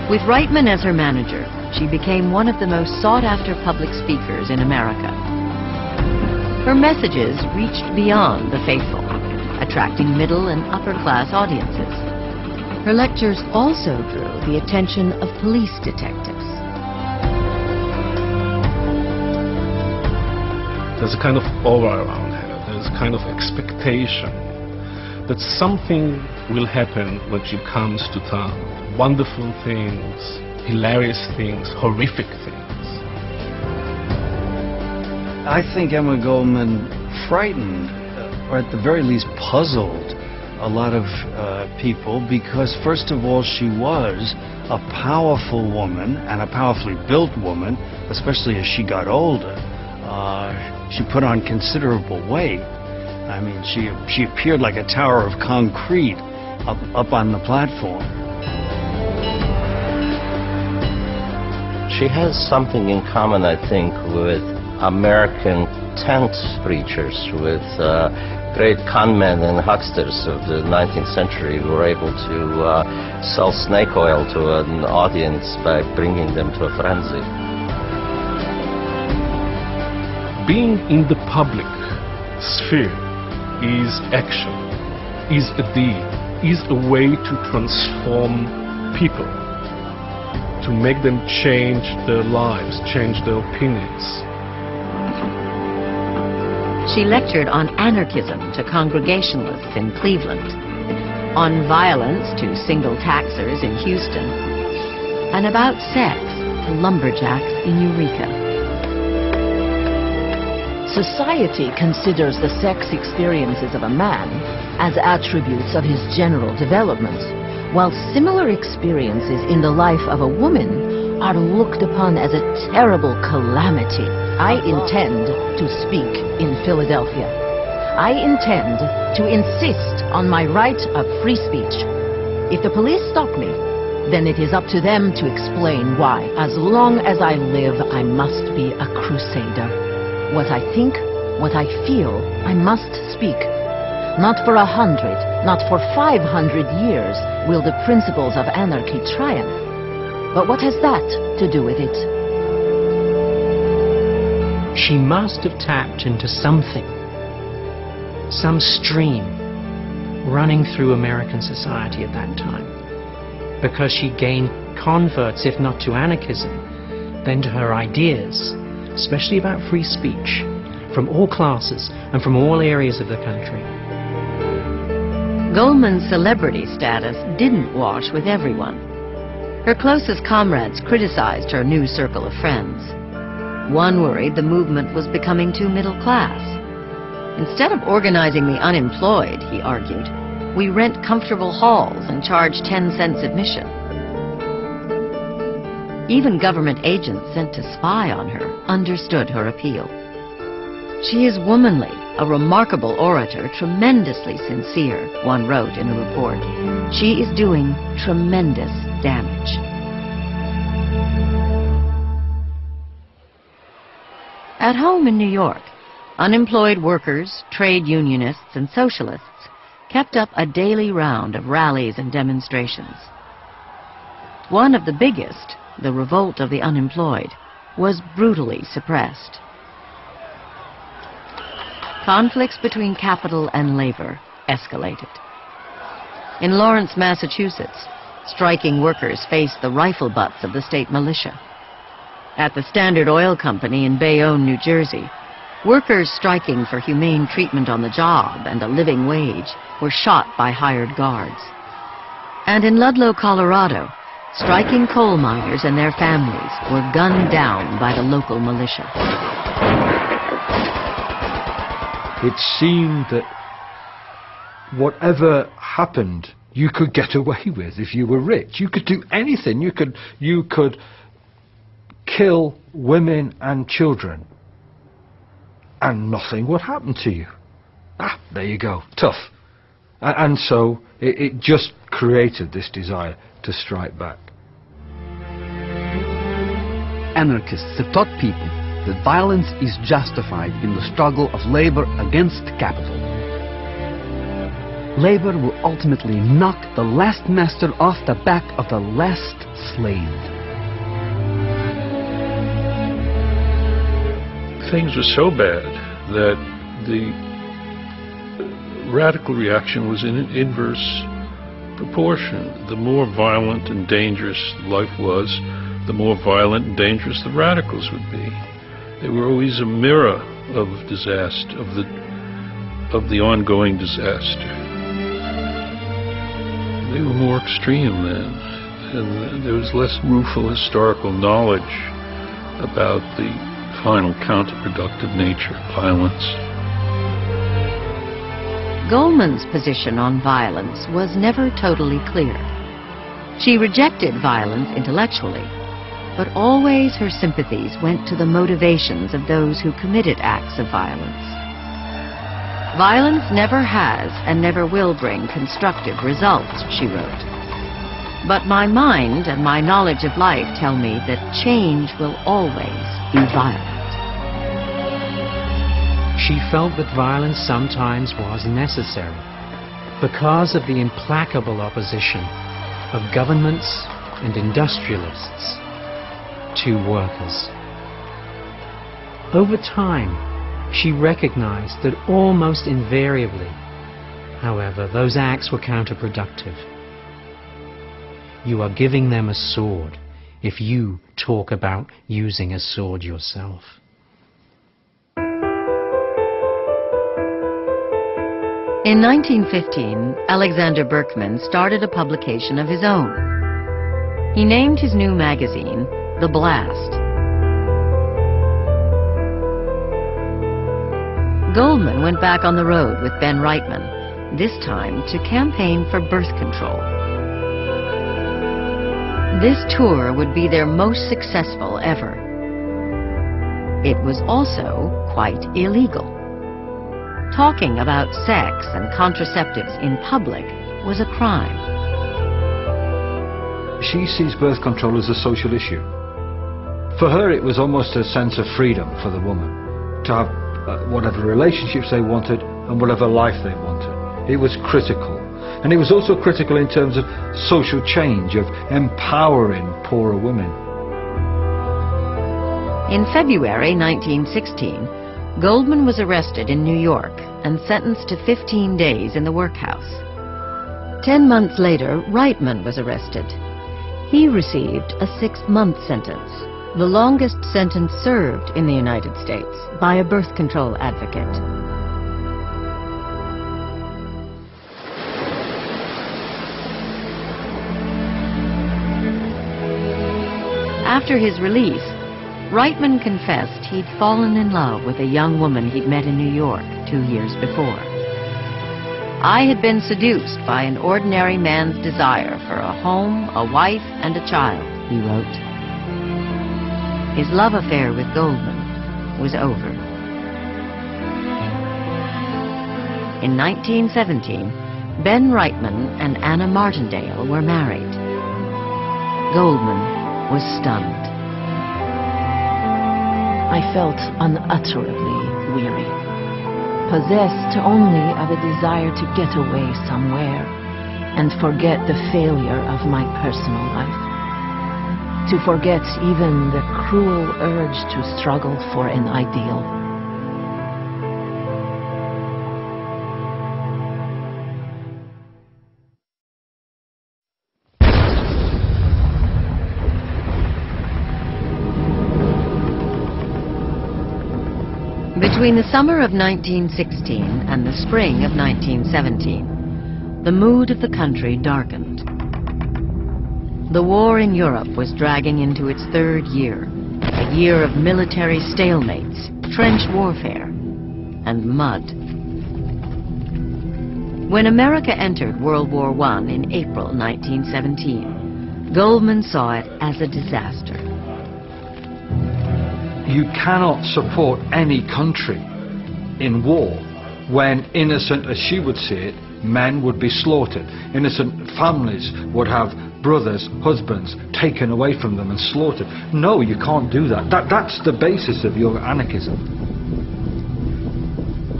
With Reitman as her manager, she became one of the most sought-after public speakers in America. Her messages reached beyond the faithful, attracting middle and upper-class audiences. Her lectures also drew the attention of police detectives. There's a kind of aura around her. There's a kind of expectation that something will happen when she comes to town. Wonderful things, hilarious things, horrific things. I think Emma Goldman frightened, or at the very least puzzled, a lot of people, because first of all, she was a powerful woman, and a powerfully built woman, especially as she got older. She put on considerable weight. I mean, she appeared like a tower of concrete up on the platform. She has something in common, I think, with American tent preachers, with great conmen and hucksters of the 19th century who were able to sell snake oil to an audience by bringing them to a frenzy. Being in the public sphere is action, is a deed, is a way to transform people, to make them change their lives, change their opinions. She lectured on anarchism to Congregationalists in Cleveland, on violence to single taxers in Houston, and about sex to lumberjacks in Eureka. Society considers the sex experiences of a man as attributes of his general development, while similar experiences in the life of a woman are looked upon as a terrible calamity. I intend to speak in Philadelphia. I intend to insist on my right of free speech. If the police stop me, then it is up to them to explain why. As long as I live, I must be a crusader. What I think, what I feel, I must speak. Not for 100, not for 500 years will the principles of anarchy triumph. But what has that to do with it? She must have tapped into something, some stream running through American society at that time, because she gained converts, if not to anarchism, then to her ideas, especially about free speech, from all classes and from all areas of the country. Goldman's celebrity status didn't wash with everyone. Her closest comrades criticized her new circle of friends. One worried the movement was becoming too middle class. Instead of organizing the unemployed, he argued, we rent comfortable halls and charge 10 cents admission. Even government agents sent to spy on her understood her appeal. She is womanly, a remarkable orator, tremendously sincere, one wrote in a report. She is doing tremendous damage. At home in New York, unemployed workers, trade unionists, and socialists kept up a daily round of rallies and demonstrations. One of the biggest, the Revolt of the Unemployed, was brutally suppressed. Conflicts between capital and labor escalated. In Lawrence, Massachusetts, striking workers faced the rifle butts of the state militia. At the Standard Oil Company in Bayonne, New Jersey, workers striking for humane treatment on the job and a living wage were shot by hired guards. And in Ludlow, Colorado, striking coal miners and their families were gunned down by the local militia. It seemed that whatever happened, you could get away with if you were rich. You could do anything. You could kill women and children, and nothing would happen to you. There you go. Tough. And so it just created this desire to strike back. Anarchists have taught people that violence is justified in the struggle of labor against capital. Labor will ultimately knock the last master off the back of the last slave. Things were so bad that the radical reaction was in an inverse proportion. The more violent and dangerous life was, the more violent and dangerous the radicals would be. They were always a mirror of disaster, of the ongoing disaster. They were more extreme then, and there was less rueful historical knowledge about the final counterproductive nature of violence. Goldman's position on violence was never totally clear. She rejected violence intellectually, but always her sympathies went to the motivations of those who committed acts of violence. Violence never has and never will bring constructive results, she wrote. But my mind and my knowledge of life tell me that change will always be violent. She felt that violence sometimes was necessary because of the implacable opposition of governments and industrialists to workers. Over time, she recognized that almost invariably, however, those acts were counterproductive. You are giving them a sword if you talk about using a sword yourself. In 1915, Alexander Berkman started a publication of his own. He named his new magazine The Blast. Goldman went back on the road with Ben Reitman, this time to campaign for birth control. This tour would be their most successful ever. It was also quite illegal. Talking about sex and contraceptives in public was a crime. she sees birth control as a social issue. For her, it was almost a sense of freedom for the woman to have whatever relationships they wanted and whatever life they wanted. It was critical. And it was also critical in terms of social change, of empowering poorer women. In February 1916, Goldman was arrested in New York and sentenced to 15 days in the workhouse. 10 months later, Reitman was arrested. He received a 6-month sentence, the longest sentence served in the United States by a birth control advocate. After his release, Reitman confessed he'd fallen in love with a young woman he'd met in New York 2 years before. "I had been seduced by an ordinary man's desire for a home, a wife, and a child," he wrote. His love affair with Goldman was over. In 1917, Ben Reitman and Anna Martindale were married. Goldman was stunned. I felt unutterably weary, possessed only of a desire to get away somewhere and forget the failure of my personal life, to forget even the cruel urge to struggle for an ideal. Between the summer of 1916 and the spring of 1917, the mood of the country darkened. The war in Europe was dragging into its 3rd year, a year of military stalemates, trench warfare, and mud. When America entered World War I in April 1917, Goldman saw it as a disaster. You cannot support any country in war when, innocent as she would see it, men would be slaughtered. Innocent families would have brothers, husbands taken away from them and slaughtered. No, you can't do that. That's the basis of your anarchism.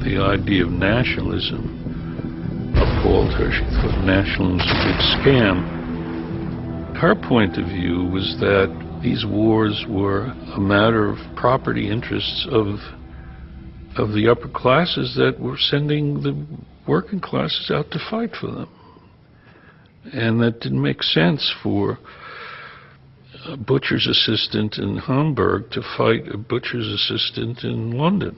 The idea of nationalism appalled her. She thought nationalism was a big scam. Her point of view was that these wars were a matter of property interests of the upper classes that were sending the working classes out to fight for them. And that didn't make sense for a butcher's assistant in Hamburg to fight a butcher's assistant in London.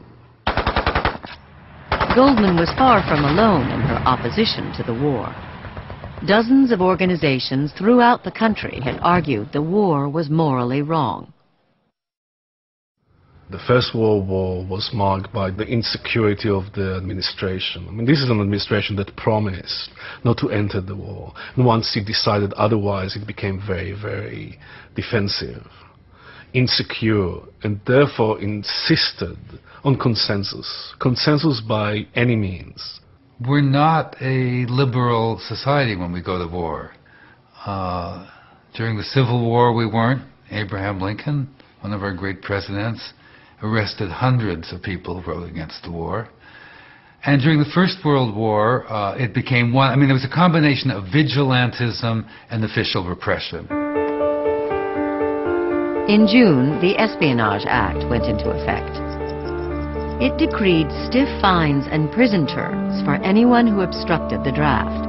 Goldman was far from alone in her opposition to the war. Dozens of organizations throughout the country had argued the war was morally wrong. The First World War was marked by the insecurity of the administration. I mean, this is an administration that promised not to enter the war. And once it decided otherwise, it became very, very defensive, insecure, and therefore insisted on consensus. Consensus by any means. We're not a liberal society when we go to war. During the Civil War, we weren't. Abraham Lincoln, one of our great presidents, arrested hundreds of people who wrote against the war. And during the First World War, it became one. I mean, there was a combination of vigilantism and official repression. In June, the Espionage Act went into effect. It decreed stiff fines and prison terms for anyone who obstructed the draft.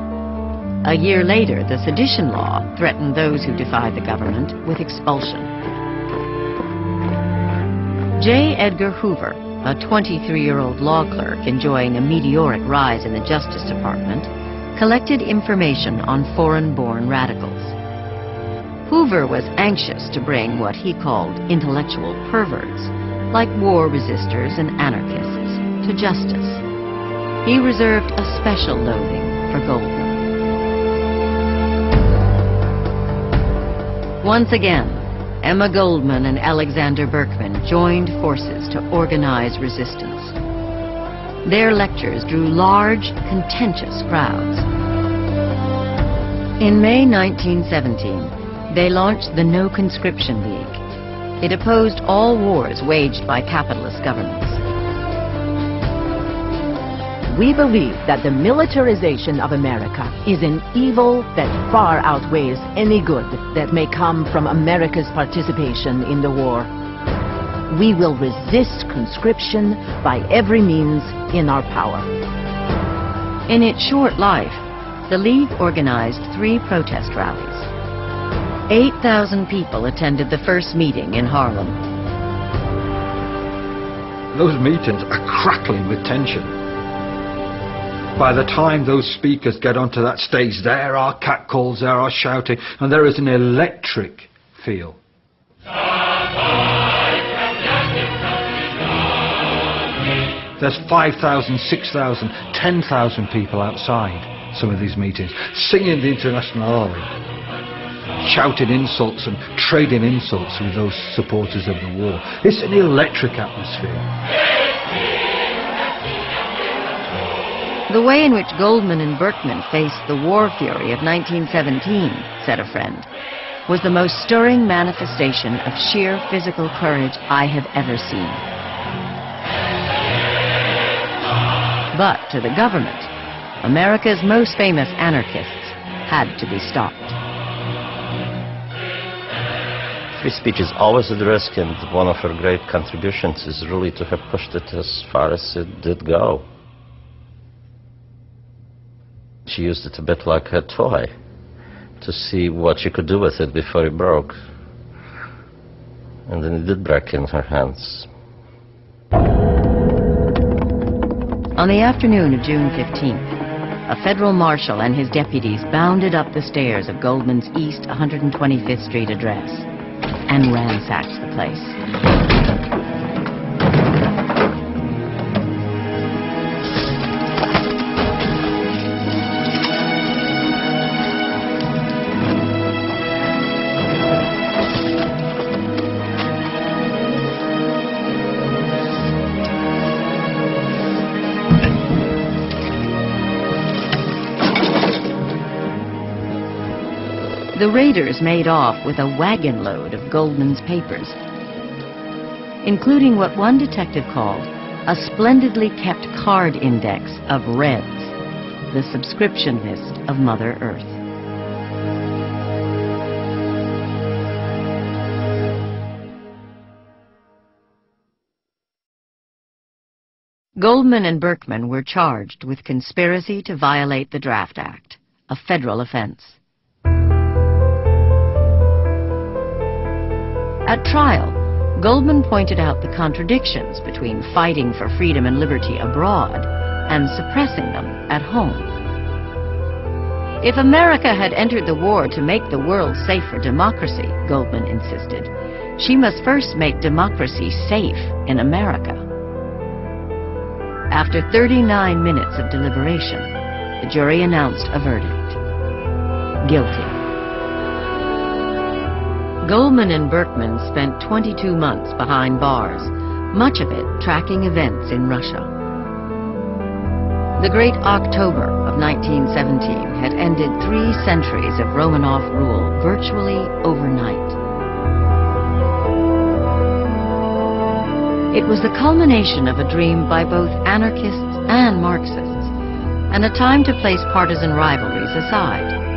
A year later, the sedition law threatened those who defied the government with expulsion. J. Edgar Hoover, a 23-year-old law clerk enjoying a meteoric rise in the Justice Department, collected information on foreign-born radicals. Hoover was anxious to bring what he called intellectual perverts, like war resistors and anarchists, to justice. He reserved a special loathing for Goldman. Once again, Emma Goldman and Alexander Berkman joined forces to organize resistance. Their lectures drew large, contentious crowds. In May 1917, They launched the No Conscription League. It opposed all wars waged by capitalist governments. We believe that the militarization of America is an evil that far outweighs any good that may come from America's participation in the war. We will resist conscription by every means in our power. In its short life, the League organized 3 protest rallies. 8,000 people attended the first meeting in Harlem. Those meetings are crackling with tension. By the time those speakers get onto that stage, there are catcalls, there are shouting, and there is an electric feel. There's 5,000, 6,000, 10,000 people outside some of these meetings, singing the International, shouting insults and trading insults with those supporters of the war. It's an electric atmosphere. The way in which Goldman and Berkman faced the war fury of 1917, said a friend, was the most stirring manifestation of sheer physical courage I have ever seen. But to the government, America's most famous anarchists had to be stopped. Free speech is always at risk, and one of her great contributions is really to have pushed it as far as it did go. She used it a bit like a toy to see what she could do with it before it broke. And then it did break in her hands. On the afternoon of June 15th, a federal marshal and his deputies bounded up the stairs of Goldman's East 125th Street address and ransacked the place. The raiders made off with a wagon load of Goldman's papers, including what one detective called a splendidly kept card index of Reds, the subscription list of Mother Earth. Goldman and Berkman were charged with conspiracy to violate the Draft Act, a federal offense. At trial, Goldman pointed out the contradictions between fighting for freedom and liberty abroad and suppressing them at home. If America had entered the war to make the world safe for democracy, Goldman insisted, she must first make democracy safe in America. After 39 minutes of deliberation, the jury announced a verdict: guilty. Goldman and Berkman spent 22 months behind bars, much of it tracking events in Russia. The Great October of 1917 had ended 3 centuries of Romanov rule virtually overnight. It was the culmination of a dream by both anarchists and Marxists, and a time to place partisan rivalries aside.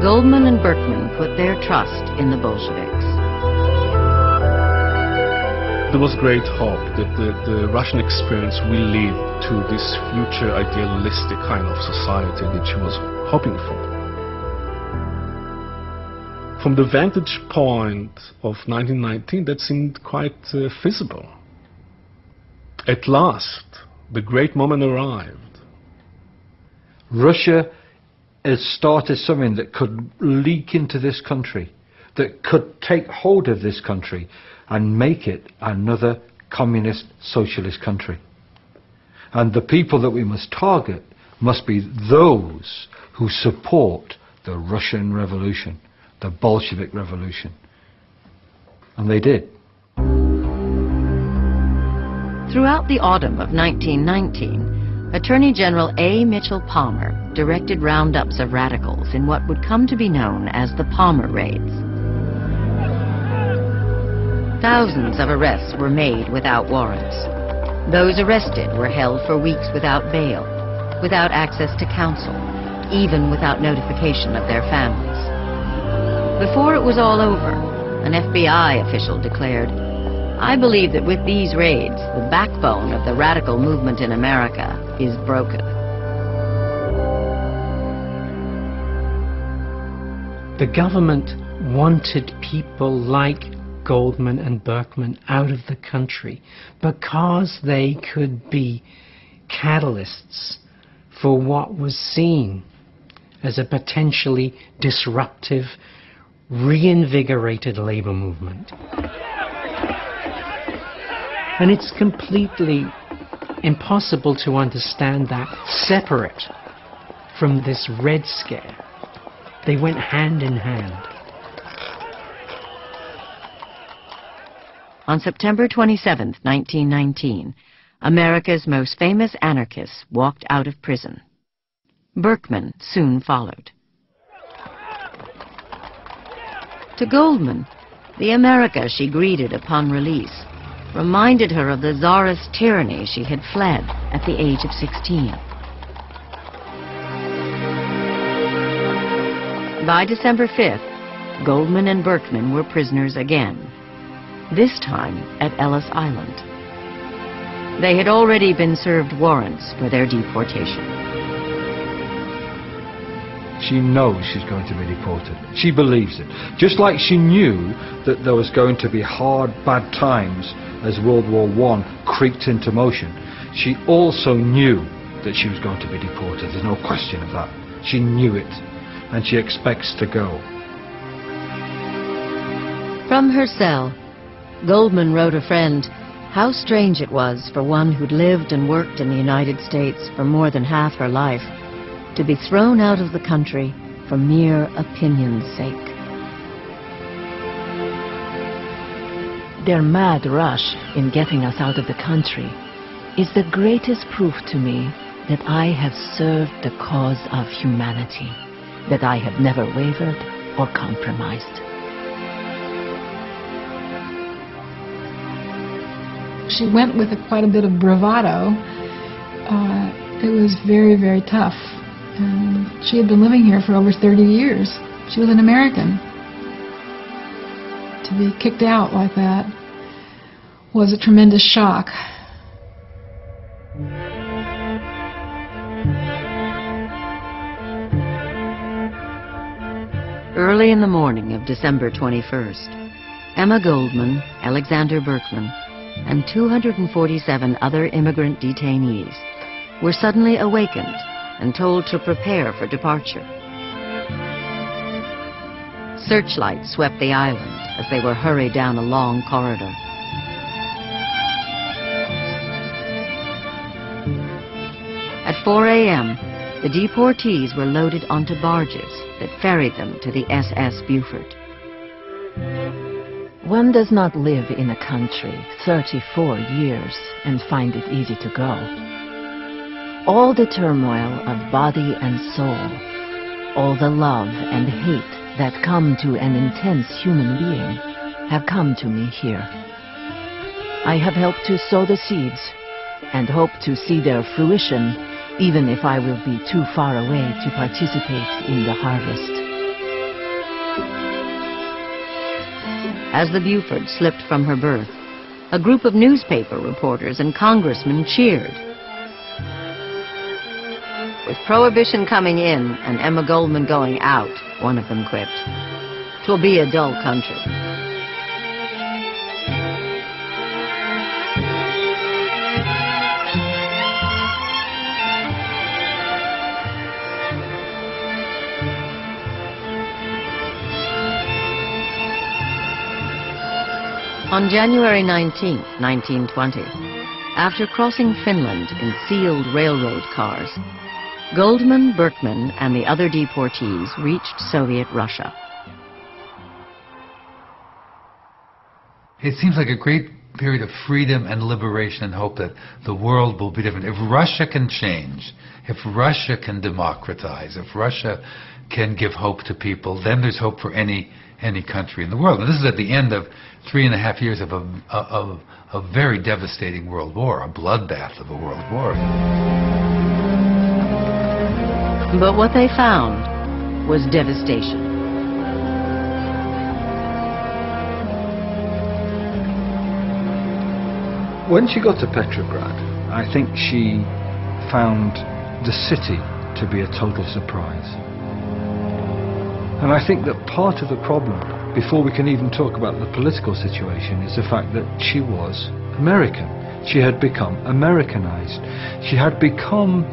Goldman and Berkman put their trust in the Bolsheviks. There was great hope that the Russian experience will lead to this future idealistic kind of society that she was hoping for. From the vantage point of 1919, that seemed quite feasible. At last, the great moment arrived. Russia has started something that could leak into this country, that could take hold of this country and make it another communist socialist country. And the people that we must target must be those who support the Russian Revolution, the Bolshevik Revolution. And they did. Throughout the autumn of 1919, Attorney General A. Mitchell Palmer directed roundups of radicals in what would come to be known as the Palmer Raids. Thousands of arrests were made without warrants. Those arrested were held for weeks without bail, without access to counsel, even without notification of their families. Before it was all over, an FBI official declared, "I believe that with these raids, the backbone of the radical movement in America is broken." The government wanted people like Goldman and Berkman out of the country because they could be catalysts for what was seen as a potentially disruptive, reinvigorated labor movement. And it's completely impossible to understand that separate from this Red Scare. They went hand in hand. On September 27, 1919, America's most famous anarchists walked out of prison. Berkman soon followed. To Goldman, the America she greeted upon release reminded her of the czarist tyranny she had fled at the age of 16. By December 5th, Goldman and Berkman were prisoners again, this time at Ellis Island. They had already been served warrants for their deportation. She knows she's going to be deported. She believes it. Just like she knew that there was going to be hard, bad times as World War I creaked into motion, she also knew that she was going to be deported. There's no question of that. She knew it, and she expects to go. From her cell, Goldman wrote a friend how strange it was for one who'd lived and worked in the United States for more than half her life to be thrown out of the country for mere opinion's sake. Their mad rush in getting us out of the country is the greatest proof to me that I have served the cause of humanity, that I have never wavered or compromised. She went with quite a bit of bravado. It was very, very tough. And she had been living here for over 30 years. She was an American. To be kicked out like that was a tremendous shock. Early in the morning of December 21st, Emma Goldman, Alexander Berkman, and 247 other immigrant detainees were suddenly awakened and told to prepare for departure. Searchlights swept the island as they were hurried down a long corridor. At 4 a.m., the deportees were loaded onto barges that ferried them to the SS Beaufort. One does not live in a country 34 years and find it easy to go. All the turmoil of body and soul, all the love and hate that come to an intense human being have come to me here. I have helped to sow the seeds and hope to see their fruition, even if I will be too far away to participate in the harvest. As the Beaufort slipped from her berth, a group of newspaper reporters and congressmen cheered. "With Prohibition coming in and Emma Goldman going out," one of them quipped, "'twill be a dull country." On January 19, 1920, after crossing Finland in sealed railroad cars, Goldman, Berkman, and the other deportees reached Soviet Russia. It seems like a great period of freedom and liberation and hope that the world will be different. If Russia can change, if Russia can democratize, if Russia can give hope to people, then there's hope for any country in the world. And this is at the end of 3.5 years of a very devastating world war, a bloodbath of a world war. But what they found was devastation. When she got to Petrograd, I think she found the city to be a total surprise. And I think that part of the problem, before we can even talk about the political situation, is the fact that she was American. She had become Americanized. She had become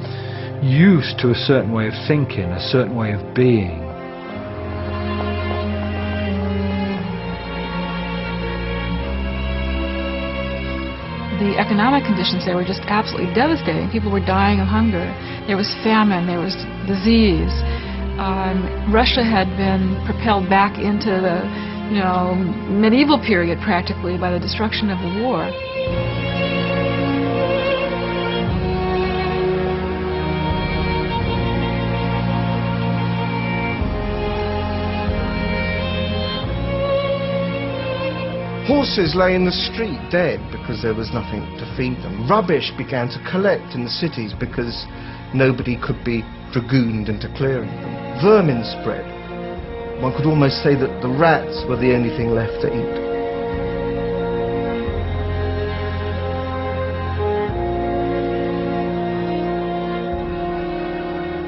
used to a certain way of thinking, a certain way of being. The economic conditions there were just absolutely devastating. People were dying of hunger. There was famine. There was disease. Russia had been propelled back into the, medieval period practically by the destruction of the war. Horses lay in the street dead because there was nothing to feed them. Rubbish began to collect in the cities because nobody could be dragooned into clearing them. Vermin spread. One could almost say that the rats were the only thing left to eat.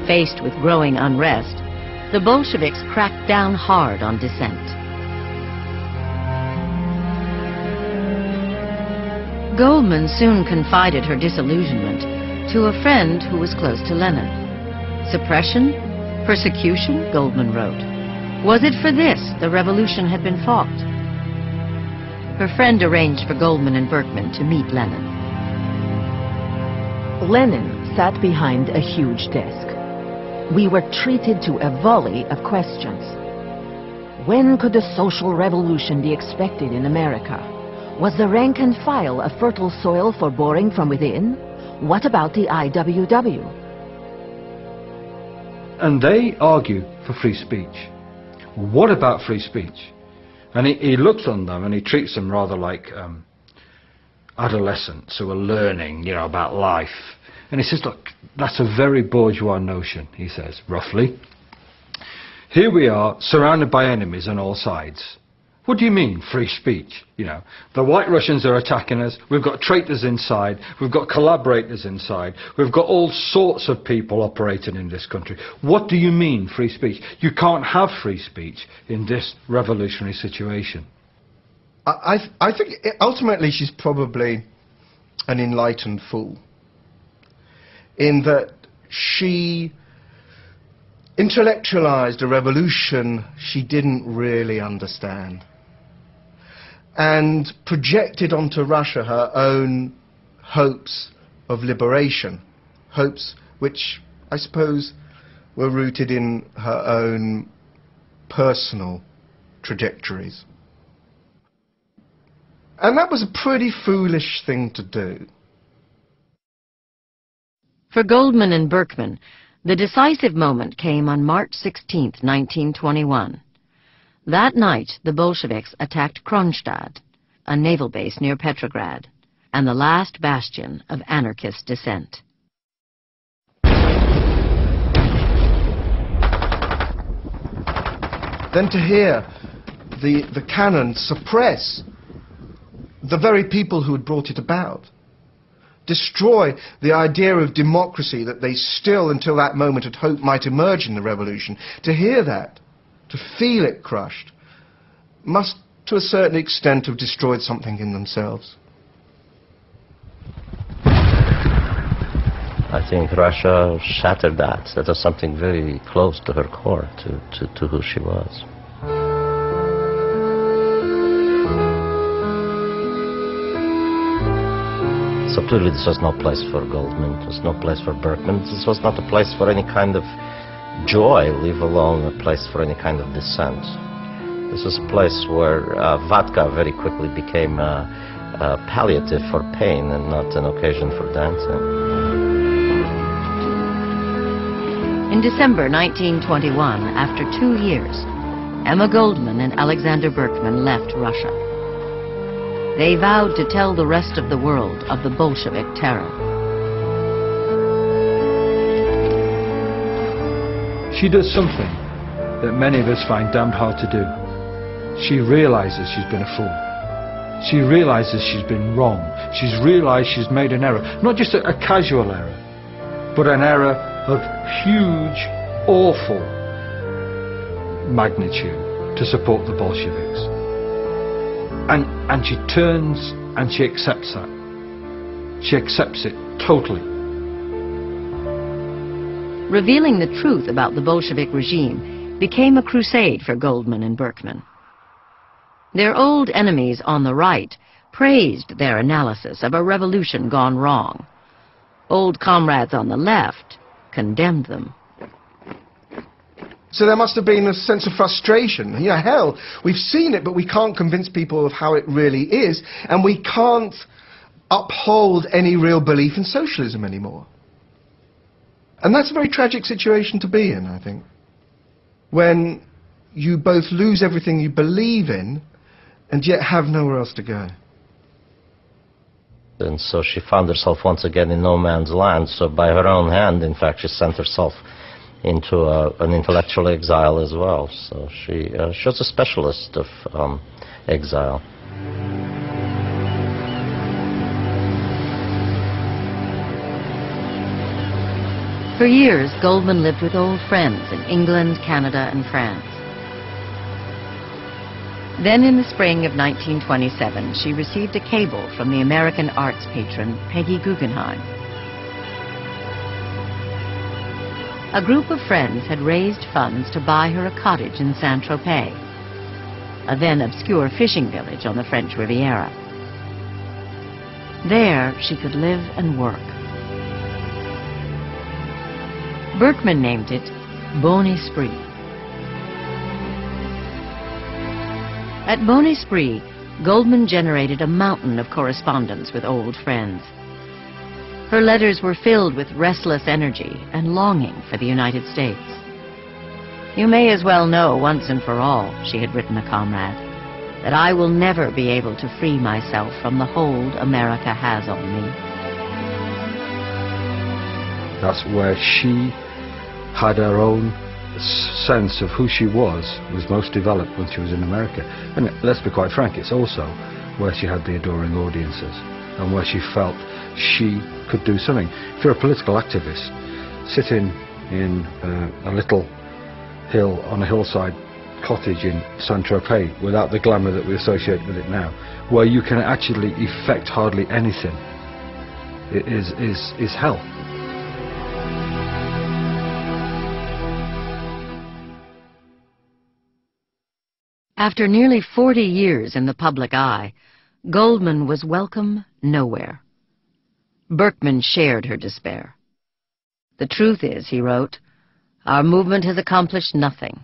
Faced with growing unrest, the Bolsheviks cracked down hard on dissent. Goldman soon confided her disillusionment to a friend who was close to Lenin. Suppression? Persecution? Goldman wrote. Was it for this the revolution had been fought? Her friend arranged for Goldman and Berkman to meet Lenin. Lenin sat behind a huge desk. We were treated to a volley of questions. When could a social revolution be expected in America? Was the rank and file a fertile soil for boring from within? What about the IWW? And they argue for free speech. What about free speech? And he looks on them and he treats them rather like adolescents who are learning, about life. And he says, look, that's a very bourgeois notion, he says, roughly. Here we are, surrounded by enemies on all sides. What do you mean, free speech? The White Russians are attacking us, we've got traitors inside, we've got collaborators inside, we've got all sorts of people operating in this country. What do you mean, free speech? You can't have free speech in this revolutionary situation. I think ultimately she's probably an enlightened fool, in that she intellectualized a revolution she didn't really understand, and projected onto Russia her own hopes of liberation, hopes which I suppose were rooted in her own personal trajectories. And that was a pretty foolish thing to do. For Goldman and Berkman, the decisive moment came on March 16, 1921. That night, the Bolsheviks attacked Kronstadt, a naval base near Petrograd, and the last bastion of anarchist dissent. Then to hear the cannon suppress the very people who had brought it about, destroy the idea of democracy that they still, until that moment, had hoped might emerge in the revolution, to hear that, to feel it crushed, must, to a certain extent, have destroyed something in themselves. I think Russia shattered that. That was something very close to her core, to who she was. So clearly this was no place for Goldman, it was no place for Berkman, this was not a place for any kind of joy, leave alone a place for any kind of dissent. This was a place where vodka very quickly became palliative for pain and not an occasion for dancing. In December 1921, after 2 years, Emma Goldman and Alexander Berkman left Russia. They vowed to tell the rest of the world of the Bolshevik terror. She does something that many of us find damned hard to do. She realizes she's been a fool. She realizes she's been wrong. She's realized she's made an error. Not just a casual error, but an error of huge, awful magnitude to support the Bolsheviks. And she turns and she accepts that. She accepts it totally. Revealing the truth about the Bolshevik regime became a crusade for Goldman and Berkman. Their old enemies on the right praised their analysis of a revolution gone wrong. Old comrades on the left condemned them. So there must have been a sense of frustration. You know, hell, we've seen it, but we can't convince people of how it really is, and we can't uphold any real belief in socialism anymore. And that's a very tragic situation to be in, I think. When you both lose everything you believe in, and yet have nowhere else to go. And so she found herself once again in no man's land, so by her own hand, in fact, she sent herself into an intellectual exile as well. So she was a specialist of exile. For years, Goldman lived with old friends in England, Canada, and France. Then in the spring of 1927, she received a cable from the American arts patron Peggy Guggenheim. A group of friends had raised funds to buy her a cottage in Saint-Tropez, a then obscure fishing village on the French Riviera. There she could live and work. Berkman named it Bon Esprit. At Bon Esprit, Goldman generated a mountain of correspondence with old friends. Her letters were filled with restless energy and longing for the United States. "You may as well know once and for all," she had written a comrade, "that I will never be able to free myself from the hold America has on me." That's where she had her own sense of who she was most developed when she was in America. And let's be quite frank, it's also where she had the adoring audiences and where she felt she could do something. If you're a political activist sitting in a little hill on a hillside cottage in Saint-Tropez without the glamour that we associate with it now, where you can actually effect hardly anything, it is hell. After nearly 40 years in the public eye, Goldman was welcome nowhere. Berkman shared her despair. "The truth is," he wrote, "our movement has accomplished nothing,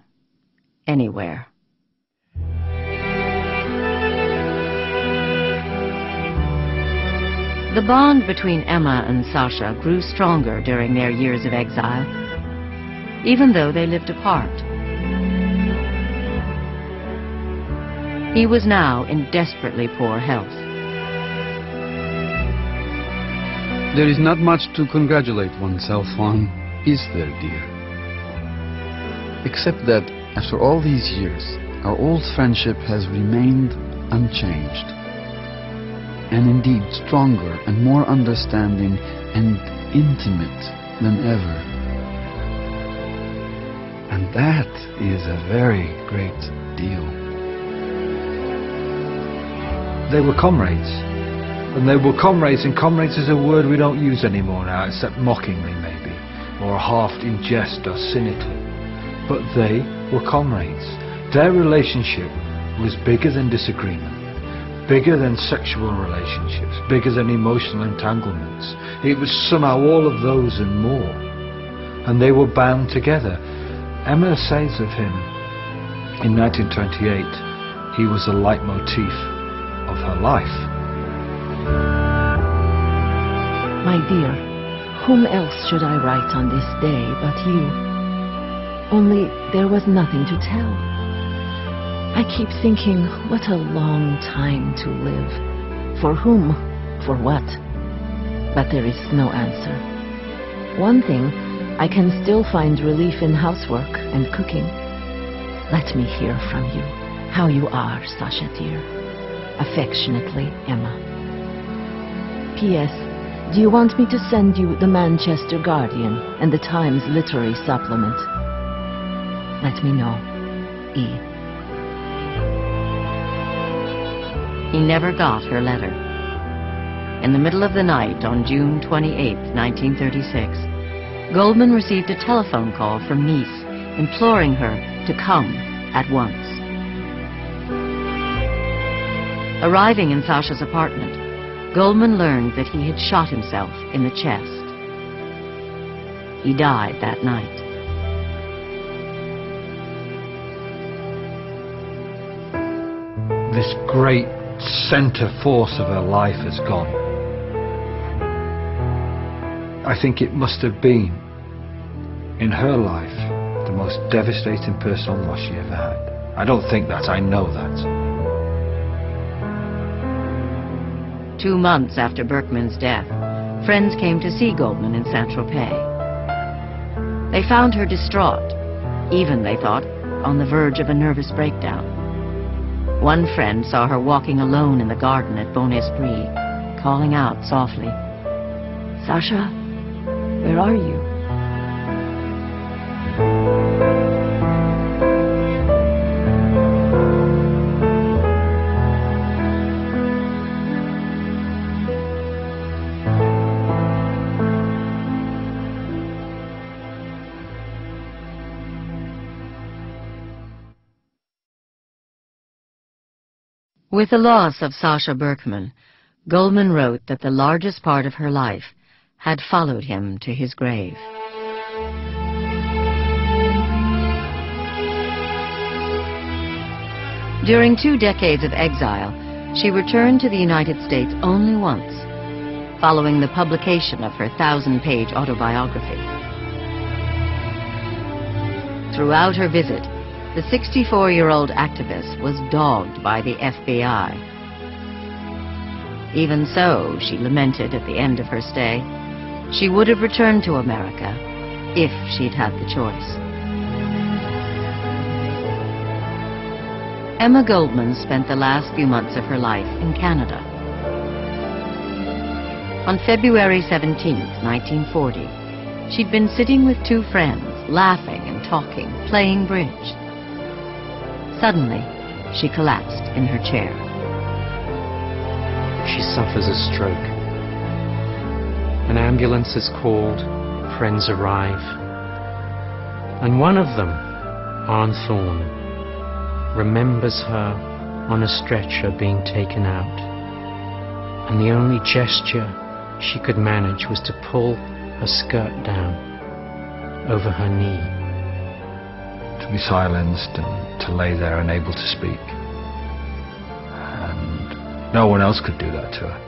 anywhere." The bond between Emma and Sasha grew stronger during their years of exile, even though they lived apart. He was now in desperately poor health. There is not much to congratulate oneself on, is there, dear? Except that, after all these years, our old friendship has remained unchanged. And indeed stronger and more understanding and intimate than ever. And that is a very great deal. They were comrades. And they were comrades, and comrades is a word we don't use anymore now, except mockingly maybe, or half in jest or cynically. But they were comrades. Their relationship was bigger than disagreement, bigger than sexual relationships, bigger than emotional entanglements. It was somehow all of those and more. And they were bound together. Emma says of him in 1928, he was a leitmotif of her life. My dear, whom else should I write on this day but you? Only there was nothing to tell. I keep thinking, what a long time to live. For whom? For what? But there is no answer. One thing, I can still find relief in housework and cooking. Let me hear from you how you are, Sasha dear. Affectionately, Emma. P.S. Do you want me to send you the Manchester Guardian and the Times Literary Supplement? Let me know. E. He never got her letter. In the middle of the night on June 28, 1936, Goldman received a telephone call from Nice, imploring her to come at once. Arriving in Sasha's apartment, Goldman learned that he had shot himself in the chest. He died that night. This great center force of her life has gone. I think it must have been, in her life, the most devastating personal loss she ever had. I don't think that, I know that. 2 months after Berkman's death, friends came to see Goldman in Saint-Tropez. They found her distraught, even, they thought, on the verge of a nervous breakdown. One friend saw her walking alone in the garden at Bon Esprit, calling out softly, "Sasha, where are you?" With the loss of Sasha Berkman, Goldman wrote that the largest part of her life had followed him to his grave. During 2 decades of exile, she returned to the United States only once, following the publication of her 1,000-page autobiography. Throughout her visit, the 64-year-old activist was dogged by the FBI. Even so, she lamented at the end of her stay, she would have returned to America if she'd had the choice. Emma Goldman spent the last few months of her life in Canada. On February 17, 1940, she'd been sitting with 2 friends, laughing and talking, playing bridge. Suddenly, she collapsed in her chair. She suffers a stroke. An ambulance is called, friends arrive, and one of them, Arne Thorne, remembers her on a stretcher being taken out, and the only gesture she could manage was to pull her skirt down over her knee. To be silenced and to lay there unable to speak. And no one else could do that to her.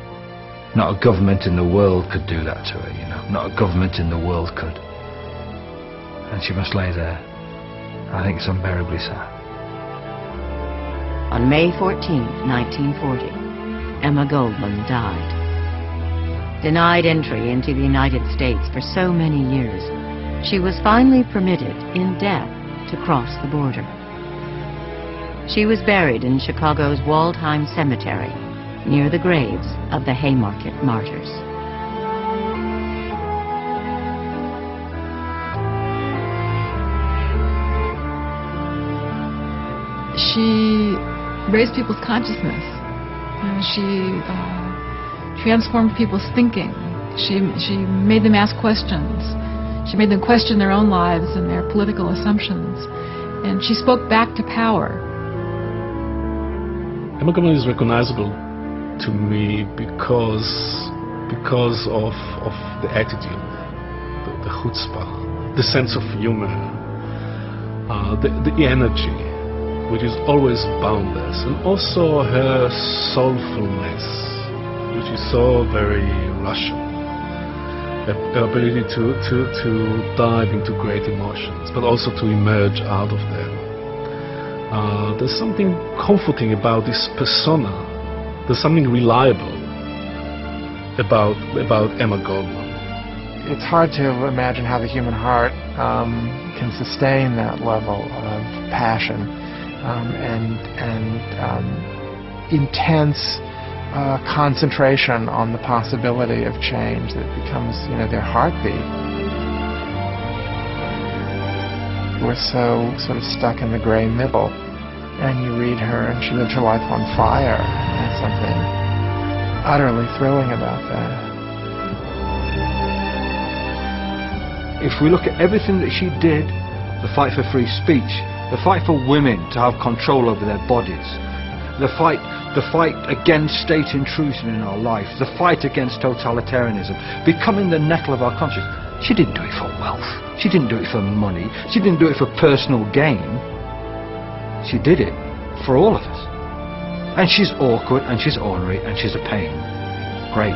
Not a government in the world could do that to her, you know. Not a government in the world could. And she must lay there. I think it's unbearably sad. On May 14, 1940, Emma Goldman died. Denied entry into the United States for so many years, she was finally permitted, in death, to cross the border. She was buried in Chicago's Waldheim Cemetery, near the graves of the Haymarket martyrs. She raised people's consciousness. She transformed people's thinking. She made them ask questions. She made them question their own lives and their political assumptions. And she spoke back to power. Emma Goldman is recognizable to me because of the attitude, the chutzpah, the sense of humor, the energy, which is always boundless, and also her soulfulness, which is so very Russian. her ability to dive into great emotions, but also to emerge out of them. There's something comforting about this persona. There's something reliable about Emma Goldman. It's hard to imagine how the human heart can sustain that level of passion and intense concentration on the possibility of change that becomes, their heartbeat. We're so sort of stuck in the gray middle, and you read her and she lived her life on fire. There's something utterly thrilling about that. If we look at everything that she did, the fight for free speech, the fight for women to have control over their bodies, the fight against state intrusion in our life, the fight against totalitarianism, becoming the nettle of our conscience. She didn't do it for wealth. She didn't do it for money. She didn't do it for personal gain. She did it for all of us. And she's awkward, and she's ornery, and she's a pain. Great.